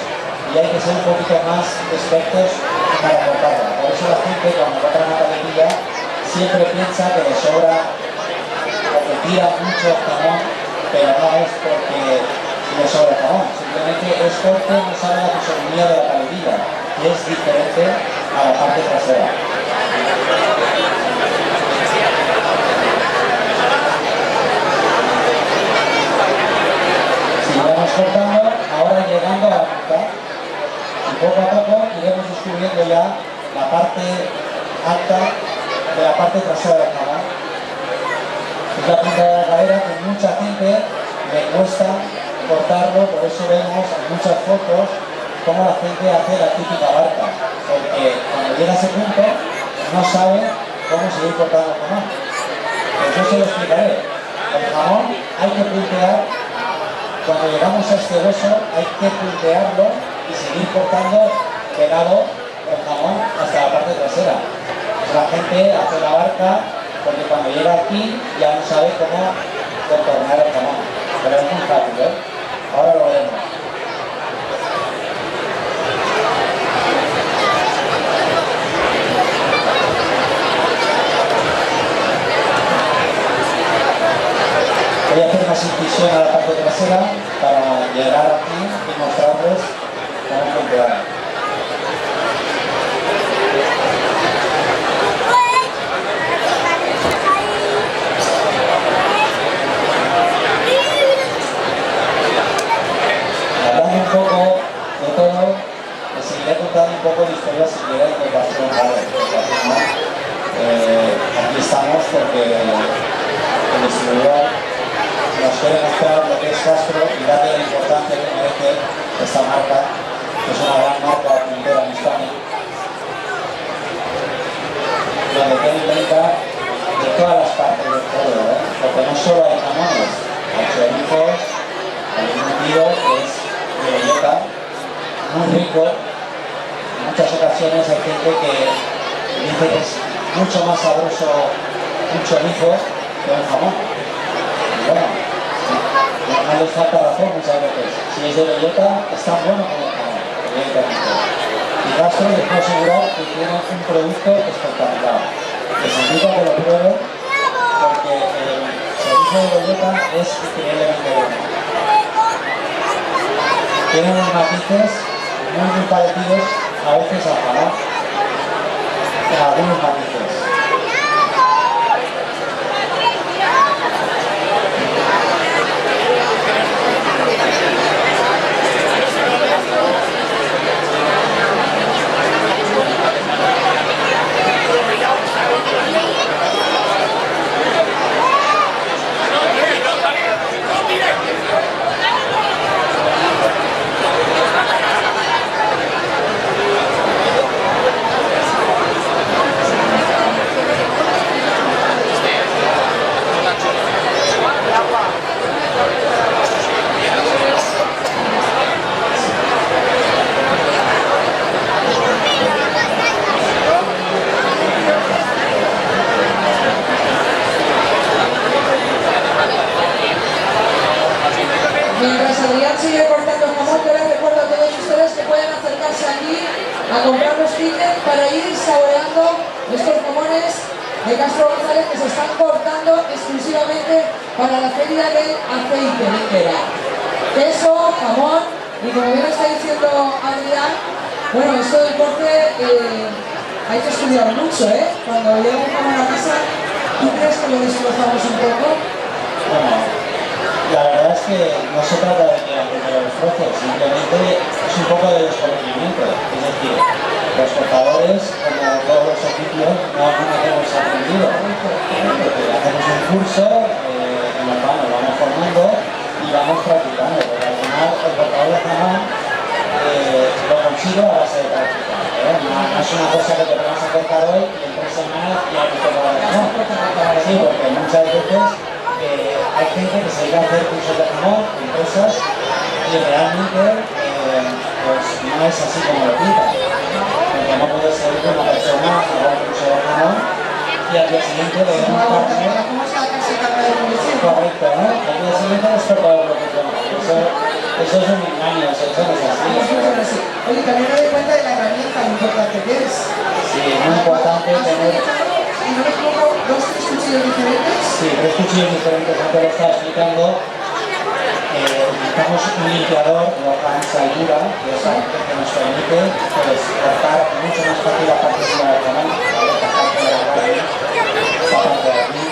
y hay que ser un poquito más expertos para cortarla. Por eso la gente cuando corta una paletilla siempre piensa que le sobra o que tira mucho jamón, pero no es porque le sobra jamón, simplemente es porque no sabe la fisonomía de la paletilla, que es diferente a la parte trasera. Seguiremos cortando, ahora llegando a la mitad, y poco a poco iremos descubriendo ya la parte alta de la parte trasera del jamón. Es la punta de la cadera que mucha gente le cuesta cortarlo, por eso vemos en muchas fotos cómo la gente hace la típica barca, porque cuando llega a ese punto no sabe cómo seguir cortando el jamón. Pues yo se lo explicaré. El jamón hay que puntear, cuando llegamos a este hueso hay que puntearlo y seguir cortando pegado el jamón hasta la parte trasera. Pues la gente hace la barca porque cuando llega aquí ya no sabe cómo contornar el jamón. Pero es muy fácil, ¿eh? Ahora lo veremos. Voy a hacer más incisión a la parte trasera para llegar aquí y mostrarles cómo puntear. Un poco de todo, les seguiré contando un poco de historia si quieres de Castro González, porque al final aquí estamos porque el distribuidor nos quiere mostrar lo que es Castro y darle la importancia que merece esta marca, que es una gran marca puntera en España, donde tiene venta de todas las partes del pollo, porque no solo hay jamones, hay chorizos, hay un tío que es de bellota, muy rico. En muchas ocasiones hay gente que dice que es mucho más sabroso un chorizo que un jamón. Y bueno, no les falta razón muchas veces. Si es de bellota, es tan bueno como el jamón, evidentemente. Y Castro les puedo asegurar que tiene un producto espectacular. Les invito a que lo prueben porque el chorizo de bellota es increíblemente bueno. Tienen unos matices muy parecidos a veces al jamón, en algunos matices. Mientras Adrián sigue cortando jamón, yo les recuerdo a todos ustedes que pueden acercarse aquí a comprar los tickets para ir saboreando estos jamones de Castro González que se están cortando exclusivamente para la feria del aceite literal. Queso, jamón y como bien está diciendo Adrián, bueno, esto del corte hay que estudiar mucho, ¿eh? Cuando llega un jamón a casa, ¿tú crees que lo destrozamos un poco? Bueno, la verdad es que no se trata de que los destroces, simplemente es un poco de desconocimiento. Es decir, los cortadores, como todos los oficios, no hemos aprendido. Hacemos un curso en el cual nos vamos formando y vamos practicando, porque al final el cortador de jamón lo consigo a base de práctica. No es una cosa que te vas a cortar hoy y en 3 semanas ya te toca el jamón. Sí, porque muchas veces hay gente que se iba a hacer cursos de jamón, empresas, y realmente pues no es así como lo pintan. Porque no puede ser que una persona haga un curso de jamón y al día siguiente le den un partner. Correcto, ¿no? Al día siguiente les toca el profesional. Eso es un engaño, eso no es así. Oye, también me doy cuenta de la herramienta, lo importante que es. Sí, es muy importante tener... Si no me equivoco, 2-3 cuchillos diferentes. Sí, 3 cuchillos diferentes, antes lo estaba explicando. Utilizamos un limpiador de hoja ancha y dura, que nos permite pues, cortar mucho más fácil la parte de la jamón, esta parte de aquí.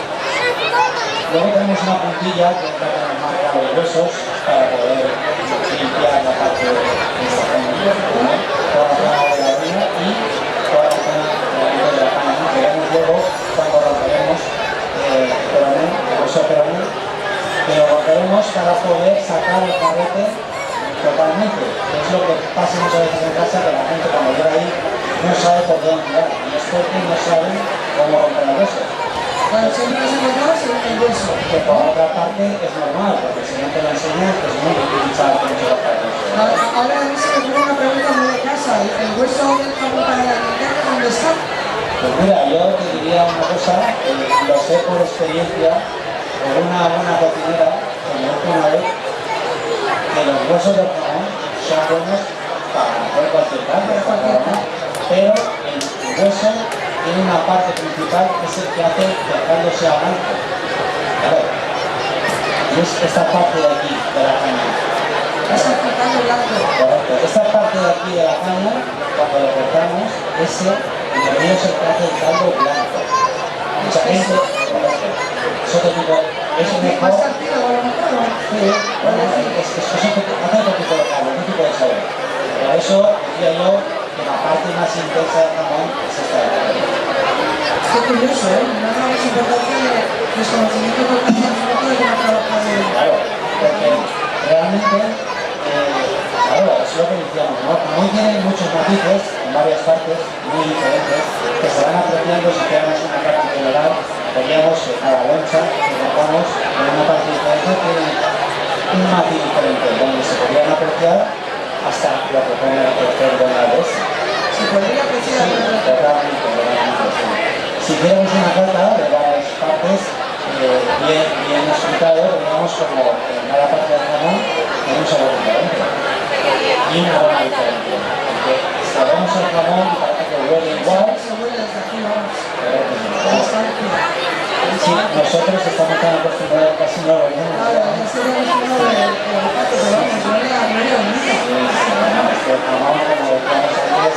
Luego tenemos una puntilla que es la que nos marca los huesos para poder limpiar la parte de esta zona, toda la zona de la orilla y toda la zona de la cana. Veremos luego cuando romperemos el hueso peroné, que lo romperemos para poder sacar el carrete totalmente. Es lo que pasa muchas veces en casa, que la gente cuando llega ahí no sabe por dónde tirar y es porque no saben cómo romper el hueso. Bueno, siempre nos encontramos en el hueso. Que por otra parte es normal, porque si no te lo enseñas es muy difícil saber cómo se rompe el hueso. Ahora a mí se me ocurre una pregunta muy de casa. ¿El hueso del jamón para la linterna dónde está? Pues mira, yo te diría una cosa, lo sé por experiencia, por una buena cocinera que me dijo una vez que los huesos del jamón son buenos para hacer cualquier carne, pero el hueso tiene una parte principal que es el que hace que el caldo sea blanco. ¿Vale? Y es esta parte de aquí, de la caña. Es el caldo blanco. Correcto. Esta parte de aquí de la caña, cuando lo cortamos, ese en el medio es el que hace el caldo blanco. Mucha gente, eso te digo, es mejor. ¿Más partido o lo mejor? Sí, bueno, hace otro tipo de caldo, otro tipo de sabor. Pero eso diría yo que la parte más intensa del jamón es esta de aquí. Qué curioso, ¿eh? No sabemos importancia de desconocimiento total de cómo trabajar el... Claro, porque realmente, claro, es lo que decíamos, ¿no? Jamón tiene muchos matices en varias partes muy diferentes que se van apreciando si tenemos una parte general. Veríamos a la loncha que cortamos en una parte diferente tiene un matiz diferente donde se podrían apreciar hasta lo que pone el cerdo en la res. Se podría apreciar. Sí, totalmente, sí. Si queremos una carta de varias partes, bien explicado, digamos como en cada parte del jamón tiene un sabor diferente y una aroma diferente. Porque sabemos el jamón y parece que huele igual. Se huele desde aquí, vamos. Sí, nosotros estamos tan acostumbrados casi no lo vemos. Claro, yo estoy acostumbrado de olfato, pero vamos, huele a gloria bonita. El jamón, como decíamos antes,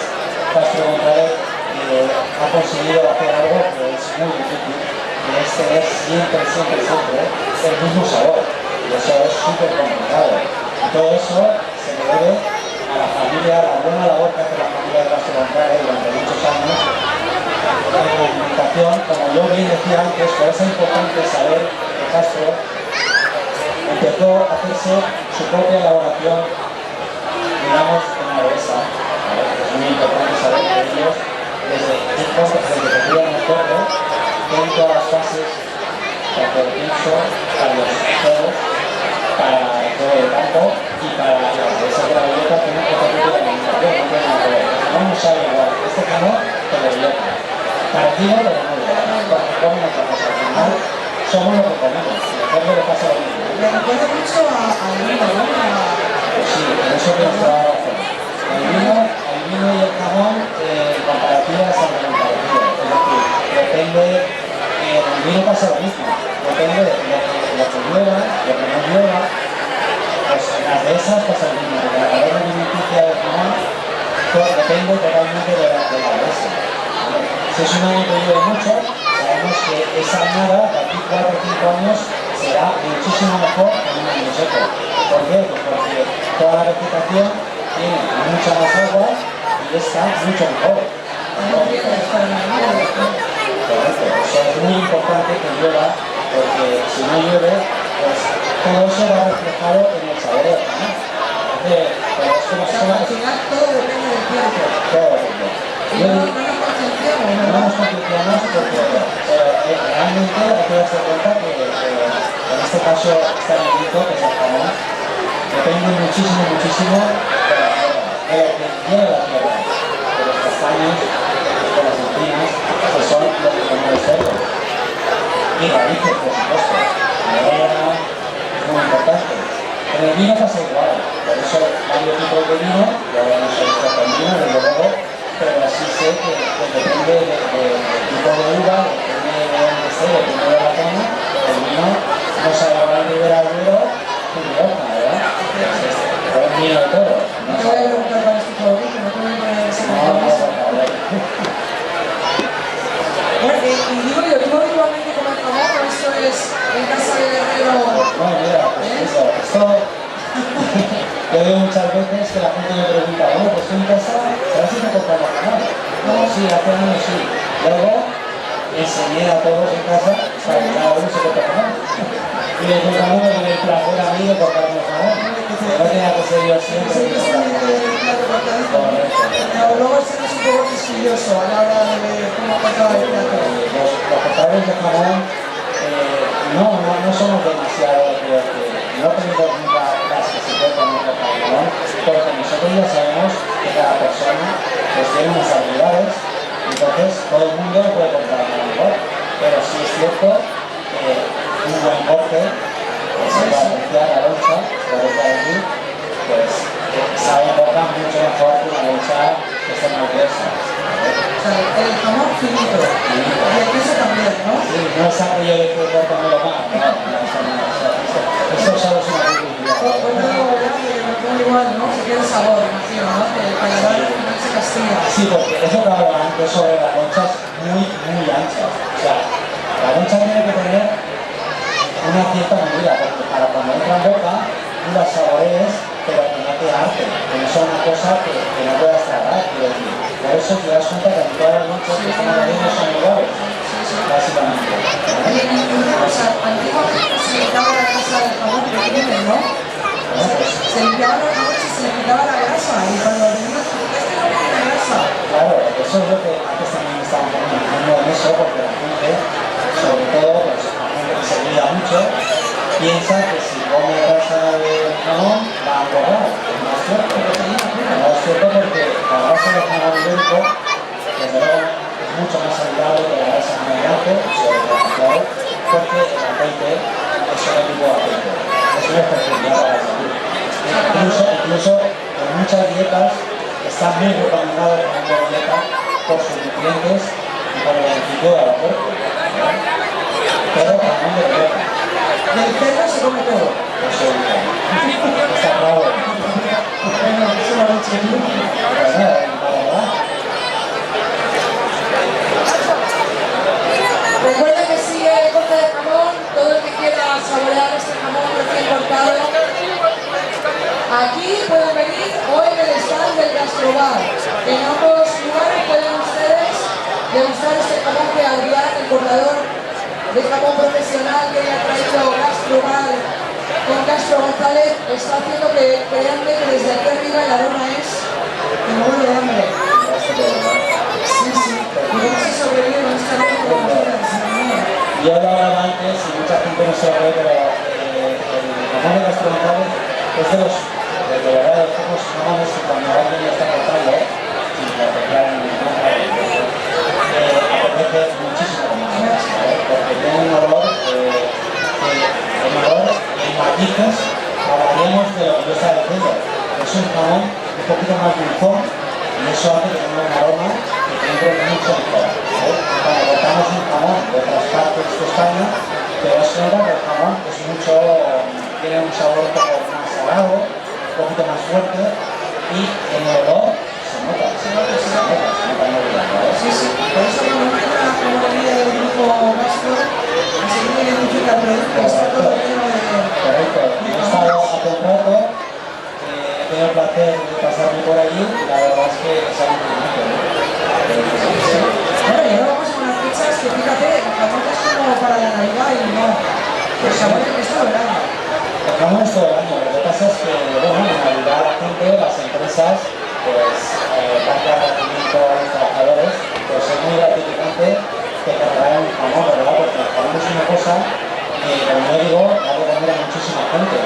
Castro González ha conseguido hacer algo que es muy difícil, que es tener siempre el mismo sabor. Y eso es súper complicado. Y todo eso se debe a la familia, a la buena labor que hace la familia de Castro González durante muchos años en la alimentación. Como yo bien decía antes, por eso es importante saber que Castro empezó a hacerse su propia elaboración, digamos, en la dehesa. Es muy importante saber que ellos, desde que crían el cerdo, tienen todas las fases, tanto el pienso, para los cerdos, para todo el campo y para la dehesa de la bellota, tienen otro tipo de alimentación, no tienen nada que ver. No sabe igual, este jamón que la bellota. Partido de la novia, porque comen otra cosa. Al final somos lo que comemos, y el cerdo le pasa lo mismo. Me recuerda mucho al vino, ¿no? Pues sí, en eso tienes toda la razón. El vino y el jamón, en comparativa, son muy parecidos. Es decir, depende, el vino pasa lo mismo. Depende de lo que lleva, lo que no lleva. Pues las dehesas pasa lo mismo. La cadena alimenticia del jamón depende totalmente de la dehesa. Si es un año que llueve mucho, sabemos que esa añada de aquí 4 o 5 años será muchísimo mejor que un año seco. ¿Por qué? Pues porque toda la vegetación tiene mucha más agua y está mucho mejor. Correcto. Eso es muy importante que llueva, porque si no llueve, pues todo eso va reflejado en el sabor del jamón. pero es como O sea, al final todo depende del tiempo. todo el tiempo. Y no nos concienciamos, No ¿verdad? nos concienciamos porque realmente hay que darse cuenta que en este caso este alimento, que es el jamón, depende muchísimo, muchísimo de lo que lleva la tierra, de los castaños, de las encinas, que son lo que come el cerdo. Y raíces, por supuesto. Madera, es muy importante. En el vino pasa igual, por eso varios tipos de vino, yo no soy experto en vino, desde luego, pero así sé que depende del tipo de uva, depende de dónde esté, depende de la zona, el vino no sabe a Ribera Duero ni Rioja, ¿verdad? Es un vino de todo. No te voy a preguntar cuál es tu favorito, no te voy a poner ese compromiso. Bueno, y digo yo, ¿tú habitualmente comes jamón o esto es en casa de Guerrero? Bueno, mira, pues esto yo veo muchas veces que la gente me pregunta, bueno, pues tú en casa, ¿sabes si te compramos jamón? No, sí, hace años sí. Luego enseñé a todos en casa para que cada uno se compre jamón. Y le contamos con el placer a mí de cortarme el jamón. No tenía que ser yo siempre. Luego serás un poco quisquilloso a la hora de ver cómo cortaba el plato. Los cortadores de jamón no somos demasiado, creo que no tenemos nunca las que se cortan en el jamón, porque nosotros ya sabemos que cada persona pues tiene unas habilidades, entonces todo el mundo puede cortar a lo mejor, pero sí es cierto que un buen corte, que se va a apreciar la loncha, la boca de aquí, pues sabe cortar mucho mejor que una loncha que esté muy gruesa. O sea, el jamón finito. Y el queso también, ¿no? Sí, no es aquello de que córtamelo más, eso solo es una publicidad. Me pongo igual, ¿no? Se queda el sabor, imagino, ¿no? Que el paladar no se castiga. Sí, porque es lo que hablaba antes sobre las lonchas muy anchas. O sea, la loncha tiene que tener una cierta medida, porque para cuando entra en boca, tú la saborees, pero que no te arte, que no sea una cosa que no puedas tragar, quiero decir. Por eso te das cuenta que en todas las lonchas que están ahí no son iguales, básicamente. Oye, y una cosa, antiguamente se limpiaba la grasa del jamón, pero tienen, ¿no? Bueno, pues, Se limpiaba la noche y se le quitaba la grasa, y cuando venimos, es que no tiene grasa. claro, eso es lo que antes también estaban poniendo en eso, porque la gente, sobre todo pues, la gente que se cuida mucho, piensa que si come grasa de jamón va a engordar. No es cierto. No es cierto porque la grasa del jamón ibérico, desde luego, es mucho más saludable que la grasa navegante, claro, porque el aceite es otro tipo de aceite. Es una especialidad para la salud. Incluso en muchas dietas está muy recomendado el jamón de dieta por sus nutrientes y por el beneficio de la cuerpo. Pero jamón de dieta. Del cerdo se come todo. Eso está claro. Bueno, eso lo he dicho yo. Pues nada, la verdad. Recuerda que sigue el corte de jamón, todo el que quiera saborear este jamón recién cortado. Aquí pueden venir o en el stand del Gastrobar. En ambos lugares pueden ustedes degustar este jamón que Adrián, el cortador de jamón profesional que ha traído Gastrobar con Castro González, está haciendo que créanme que desde aquí arriba el aroma es que me vuelve de hambre. Sí, sí, y no se sobrevive con esta noche como ustedes. Yo lo hablaba antes y mucha gente no se lo ve, pero el jamón de Castro González es de verdad, de los pocos jamones que cuando alguien lo está cortando, sin apreciar en ningún apetece muchísimo más, porque tiene un olor en matices, hablaríamos de lo que yo estaba diciendo. Es un jamón un poquito más dulzón y eso hace que tenga un aroma que entre mucho mejor. Cuando cortamos un jamón de otras partes de España, te das cuenta que el jamón es tiene un sabor un poco más salado, un poquito más fuerte y en el olor se nota muy bien, ¿vale? Sí, sí, por eso cuando entra como venía del grupo Gastro, enseguida identifica el producto, está todo lleno de... Correcto, yo he estado hace un rato, he tenido el placer de pasarme por allí y la verdad es que es algo muy bonito, ¿no? Bueno, y ahora vamos a unas fechas que fíjate, el jamón es como para la Navidad y no, el jamón es todo el año. El jamón es todo el año, lo que pasa es que, bueno, en Navidad gente.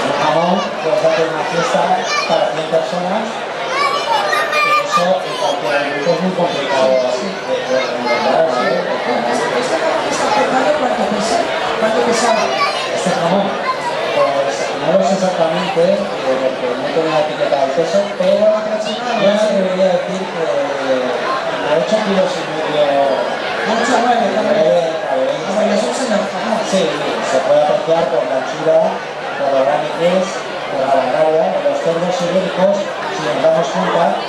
Un jamón, puedes hacer una fiesta para 100 personas, y eso en cualquier momento es muy complicado de encontrar, ¿vale? ¿Este jamón que está preparado cuánto pesaba? Este jamón, pues no lo sé exactamente, porque no tengo la etiqueta del peso, pero yo me atrevería a decir que entre 8 kilos y medio. 8 a 9, también. Es un señor jamón. Sí, se puede apreciar por la anchura, por lo grande que es, por la larga. Los cerdos ibéricos, si nos damos cuenta,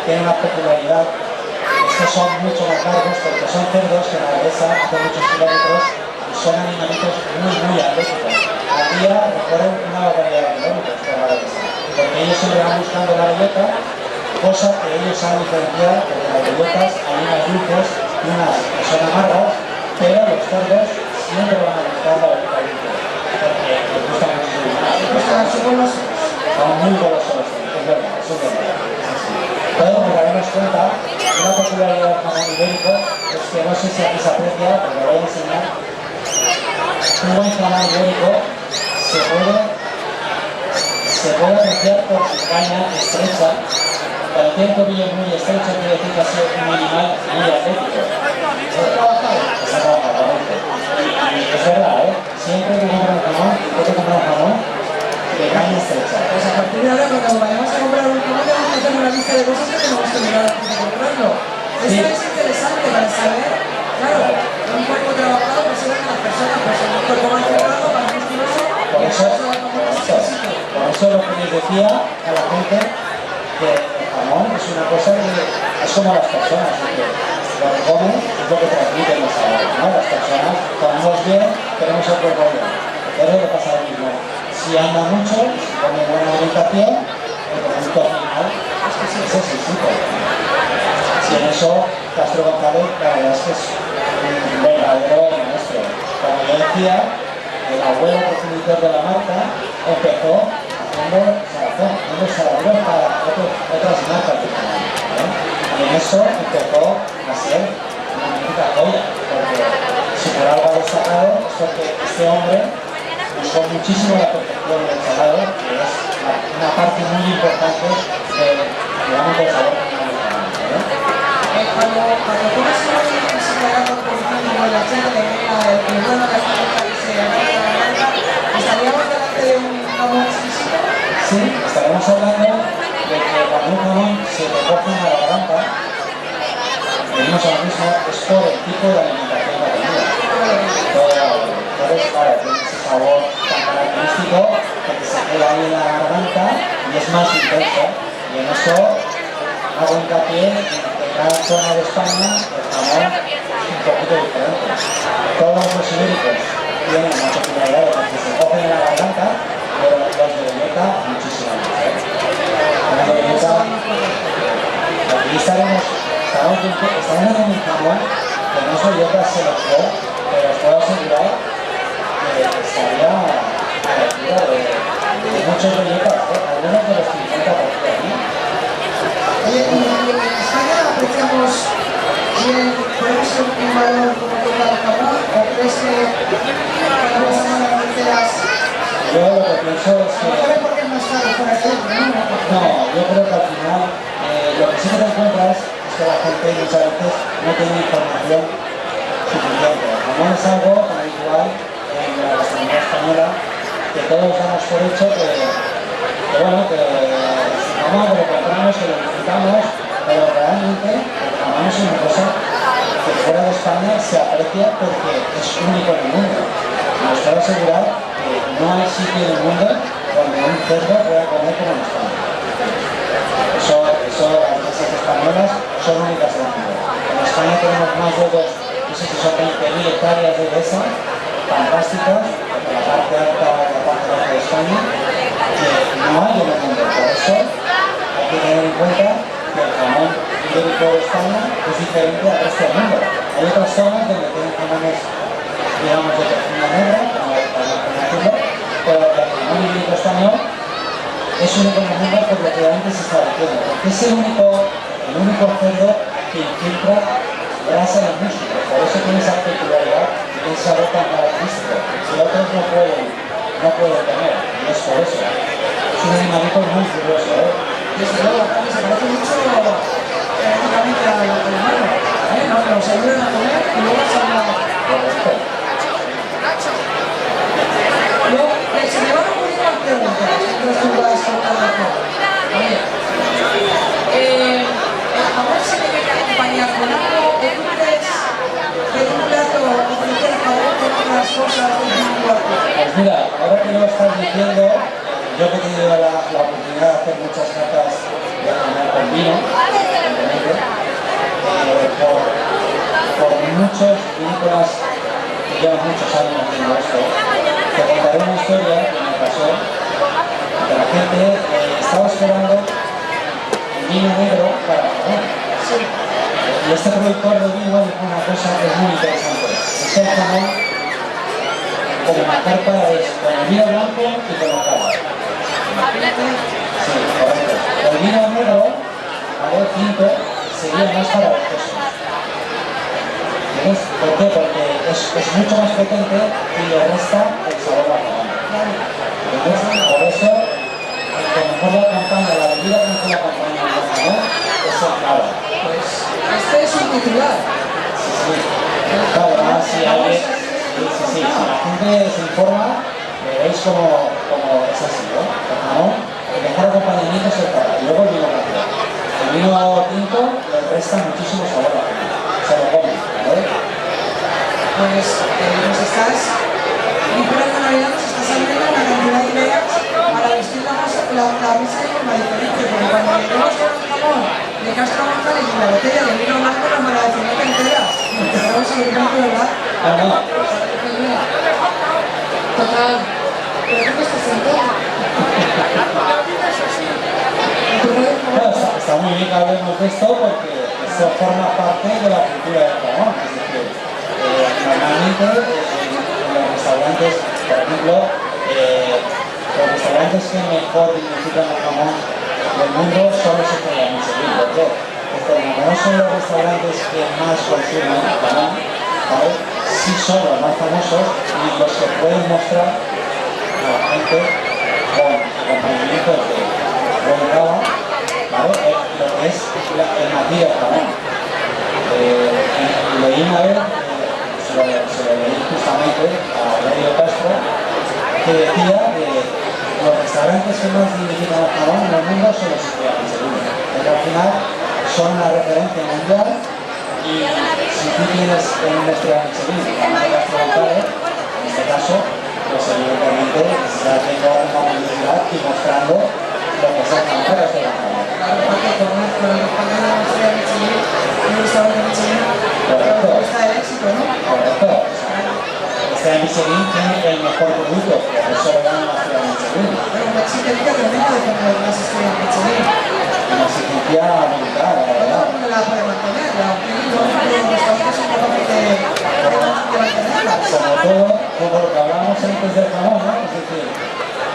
tienen una peculiaridad, es que son mucho más largos porque son cerdos que en la dehesa hacen muchos kilómetros y son animalitos muy atléticos. Al día recorren una barbaridad de kilómetros por la dehesa, porque ellos siempre van buscando la bellota, cosa que ellos saben diferenciar, porque las bellotas hay unas dulces y unas que son amargas, pero los cerdos siempre van a buscar la bellota dulce, porque les gusta mucho. Son muy golosos, es verdad, eso es verdad. Pero para darnos cuenta, una peculiaridad del jamón ibérico es que no sé si aquí se aprecia, pero lo voy a enseñar. Un buen jamón ibérico se puede apreciar por su caña estrecha. Cualquier tobillo muy estrecho quiere decir que ha sido un animal muy atlético. Está trabajado. Es verdad, ¿eh? Siempre que compras un jamón, de caña estrecha. Pues a partir de ahora, cuando vayamos a comprar un jamón, tenemos que hacer una lista de cosas que tenemos que mirar antes de comprarlo. Sí. Esto es interesante para saber, claro, un cuerpo trabajado considera que las personas, pues un cuerpo más cerrado, más musculoso, Por y eso, por por eso lo que les decía a la gente, que el jamón es una cosa que es como las personas, que lo que comen es lo que transmiten los sabores, ¿no? Las personas comemos bien, queremos el cuerpo bien, pero le pasa lo mismo. Si anda mucho, si come buena alimentación, el producto final es exquisito. Si en eso Castro González, la verdad es que es un verdadero maestro. Como yo decía, el abuelo progenitor de la marca empezó haciendo saladeros para otras marcas de jamón, ¿no? Y en eso empezó a ser una magnífica joya, porque si por algo ha destacado es porque este hombre buscó muchísimo la perfección del salado, que es una parte muy importante del sabor que tenemos en el jamón, ¿no? cuando comes un y se te haga por ejemplo, la gente que tenga el bueno de la marca y se agarra la marca, ¿estaríamos delante de un jamón exquisito? Sí, estaremos hablando de que cuando un jamón se te coge en la garganta, venimos ahora mismo, es por el tipo de alimentación que ha tenido. Entonces, claro, tiene ese sabor tan característico que te se queda ahí en la garganta y es más intenso. Y en eso hago hincapié en que cada zona de España el jamón es un poquito diferente. Todos los ibéricos tienen una peculiaridad de que se cogen en la garganta, pero los de bellota muchísimo más. Hablando de bellota, aquí estamos dando un jamón que no es bellota selección, pero os puedo asegurar que estaría a la altura de muchos bellotas, algunos de los 50%. Oye, y en España apreciamos bien, podemos ser un valor como toca el jamón, o crees que cuando pasamos las fronteras, Yo lo que pienso es a lo mejor es porque es más caro fuera de dentro, ¿no? no, yo creo que al final lo que sí que te encuentras es que la gente muchas veces no tiene información suficiente. El jamón es algo tan habitual en la gastronomía española que todos damos por hecho que bueno, que jamón que lo compramos, que lo disfrutamos, pero realmente el jamón es una cosa que fuera de España se aprecia porque es único en el mundo. Y os puedo asegurar que no hay sitio en el mundo donde un cerdo pueda comer como en España. Eso las empresas españolas son únicas en el mundo. En España tenemos más de no sé si son 20.000 hectáreas de dehesa, fantásticas, en la parte alta y la parte baja de España, que no hay en el mundo. Por eso hay que tener en cuenta que el jamón ibérico de España es diferente al resto del mundo. Hay otras zonas donde tienen jamones, digamos, de perfil negra, como decirlo, pero el jamón ibérico español es único en el mundo por lo que antes se estaba diciendo, porque es el único cerdo que infiltra grasa en el músculo, por eso tiene esa peculiaridad y ese sabor tan característico. Si otros no pueden no puede tener, y es por eso. Es un animalito muy curioso, ¿eh? Desde luego, se parece mucho prácticamente al humano, ¿eh? Nos ayudan a comer y luego se habla. Correcto. Luego, se me van a ocurrir más preguntas mientras tú vas contando todo. Ahora se me tiene que acompañar con algo que tú crees que un plato ofrecer a favor con otras cosas del mismo cuerpo. Pues mira, ahora que lo estás diciendo, yo que he tenido la oportunidad de hacer muchas catas de comer con vino, evidentemente, por muchos vinícolas que llevan muchos años haciendo esto, te contaré una historia que me pasó, que la gente estaba esperando el vino negro para jamón. Y este productor de vino dijo una cosa que es muy interesante, es que el jamón como marcar para eso, con el vino blanco y con la cara. Sí, correcto. El vino negro, ¿vale? Tinto, sería más para los quesos. ¿Ves? ¿Por qué? Porque es mucho más potente y le resta el sabor al jamón. ¿Entiendes? Por eso, el que mejor la acompaña, la bebida que mejor la acompaña al jamón es el cava. Pues este es un titular. Sí, sí. Claro, además, si alguien... Sí, si la gente se informa, veréis como es así, ¿no? El jamón, el mejor acompañamiento es el cava, y luego el vino blanco. El vino tinto le resta muchísimo sabor al jamón, se lo come, ¿vale? Pues nos estás, mi de Navidad nos estás abriendo una cantidad de ideas para vestir la mesa de forma diferente, porque cuando lleguemos con el jamón de Castro González y la botella de vino blanco nos van a decir, no te enteras, porque vamos a ver tanto, ¿verdad? No. Total, pero ¿qué te estás sentando? Bueno, está muy bien que hablemos de esto porque esto forma parte de la cultura del jamón, es decir, normalmente en los restaurantes, por ejemplo, los restaurantes que mejor dignifican el jamón del mundo son los que la Michelin. ¿Por qué? Pues porque no son los restaurantes que más consumen jamón, ¿vale? Sí son los más famosos y los que pueden mostrar a la gente con acompañamiento de buen cava, ¿vale? Lo que es el matiz del jamón. Leí una vez, se lo leí justamente a Radio Castro, que decía que los restaurantes que más dignifican el jamón en el mundo son los que Michelin, porque al final son una referencia mundial. Y si tú tienes un estrella Michelin, como Castro González, en este caso, pues evidentemente ya tengo una publicidad y mostrando lo que es el jamón de Castro González. Porque con el respaldo de la estrella Michelin, un restaurante Michelin, está el éxito, ¿no? Correcto. La estrella Michelin tiene el mejor producto, por eso le dan la estrella Michelin. Pero una exigencia tremenda de tener las estrellas Michelin. Una exigencia brutal, la verdad. No la puede mantener, los restaurantes son capaces de mantenerla. Sobre todo, como lo que hablábamos antes del jamón, ¿no? Es decir,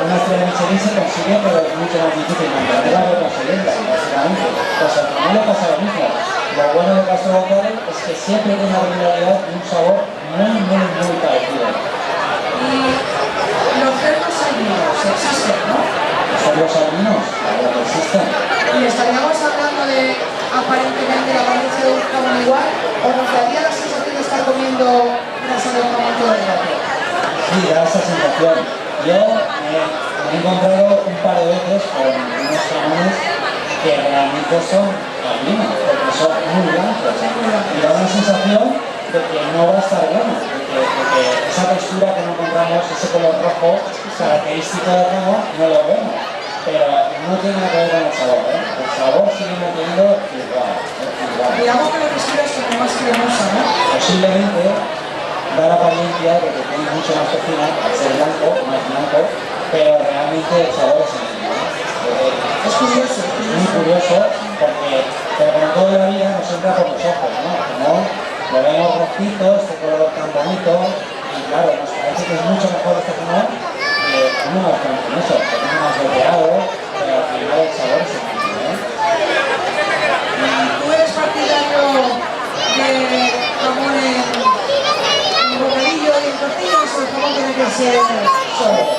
una estrella Michelin se consigue, pero es mucho más difícil mantenerla que conseguirla, básicamente. Pues al jamón le pasa lo mismo. Lo bueno de Castro González es que siempre tiene una regularidad y un sabor muy parecido. Y los cerdos salvinos existen, ¿no? Son los albinos, claro que existen. Y estaríamos hablando de aparentemente la apariencia de un jamón igual, o nos daría la sensación de estar comiendo grasa de un jamón todo el rato. Sí, da esa sensación. Yo me he encontrado un par de veces con unos jamones que realmente son albinos, porque son muy blancos. Y da una sensación de que no va a estar bueno, de que esa textura que no encontramos, ese color rojo característico del jamón, no lo vemos. Pero no tiene nada que ver con el sabor, ¿eh? El sabor sigue manteniendo igual. Digamos que la textura es como más cremosa, ¿no? Posiblemente da la apariencia de que tiene mucho más cocina al ser blanco, más blanco, pero realmente el sabor es el mismo. Es curioso. Muy curioso porque, pero como toda la vida nos entra por los ojos, ¿no? Como lo vemos rojito, este color tan bonito, y claro, nos parece que es mucho mejor este jamón que uno más eso, que uno más golpeado, pero al final el sabor es el mismo, ¿eh? ¿Tú eres partidario de jamón en bocadillo y en tortillas o el jamón tiene que ser solo?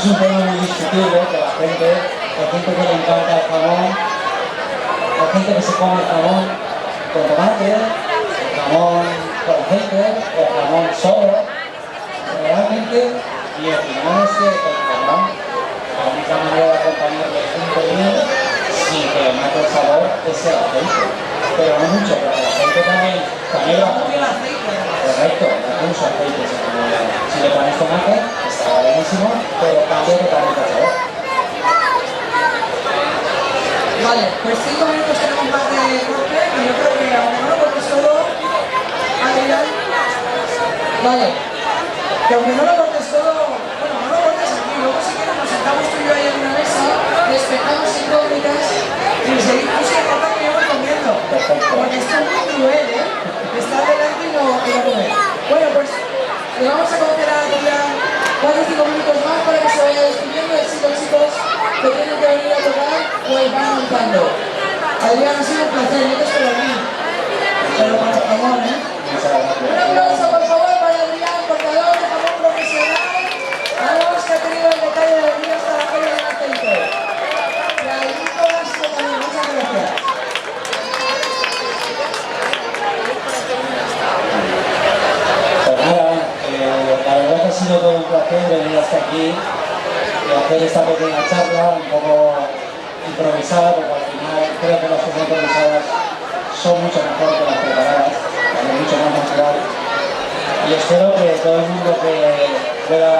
un tema muy discutible que la gente, hay gente que le encanta el jamón, hay gente que se come el jamón con tomate, el jamón con aceite, el jamón solo. Realmente mi opinión es que el jamón, la única manera de acompañarle junto bien sin que le mate el sabor es el aceite. Pero no mucho, porque la gente también lo hace. Correcto, no usa aceite. Si le pones tomate, está buenísimo, pero cambia totalmente el sabor. Vale, pues 5 minutos tenemos más de corte y yo creo que aunque no lo cortes todo, Adrián, vale, que aunque no lo cortes todo, bueno, no lo cortes aquí, luego si quieres nos sentamos tú y yo ahí en una mesa, despejamos incógnitas y seguimos cortando y vamos comiendo. Perfecto. Porque esto es muy cruel, ¿eh? Estar delante y no comer. Bueno, pues le vamos a conocer a Adrián 4 o 5 minutos más para que se vaya despidiendo y así los chicos que tienen que venir a tocar, pues van avanzando. Adrián, ha sido un placer, yo te espero aquí. Pero con el jamón, ¿eh? Un aplauso, por favor, para Adrián, portador de jamón profesional. Vamos, que ha tenido el detalle de venir hasta la feria del aceite. Y al Nico Gasco también, muchas gracias. Pues nada, la verdad que ha sido todo un placer venir hasta aquí y hacer esta pequeña charla un poco improvisada, porque al final creo que las cosas improvisadas son mucho mejor que las preparadas, es mucho más natural. Y espero que todo el mundo que pueda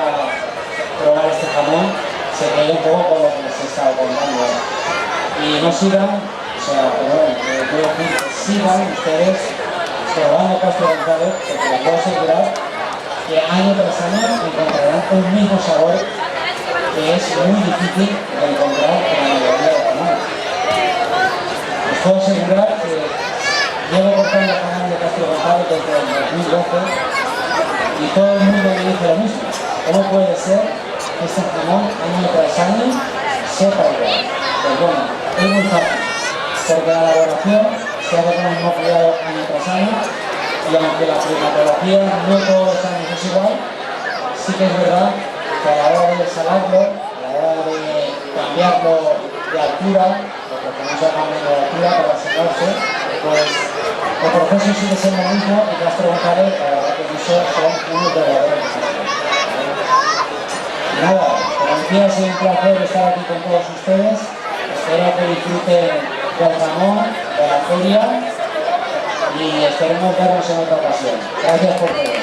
probar este jamón se quede un poco con lo que les he estado contando. Y no sigan, o sea, perdón, quiero decir que sigan ustedes probando Castro González, porque les puedo asegurar que año tras año encontrarán un mismo sabor que es muy difícil de encontrar en la mayoría de jamones. Les puedo asegurar que llevo cortando jamón de Castro González desde el 2012 y todo el mundo me dice lo mismo. ¿Cómo puede ser que este jamón año tras año sepa igual? Pues bueno, es muy fácil, porque la elaboración se hace con el mismo cuidado año tras año y aunque la climatología no todos los años es igual, sí que es verdad que a la hora de salarlo, a la hora de cambiarlo de altura, porque tenemos a cambiar de altura para secarse, pues el proceso sigue siendo el mismo y Castro González, la verdad que eso son unos verdaderos desastres. Nada, como decía, ha sido un placer estar aquí con todos ustedes. Espero que disfruten del jamón, de la feria y esperemos vernos en otra ocasión. Gracias por todo.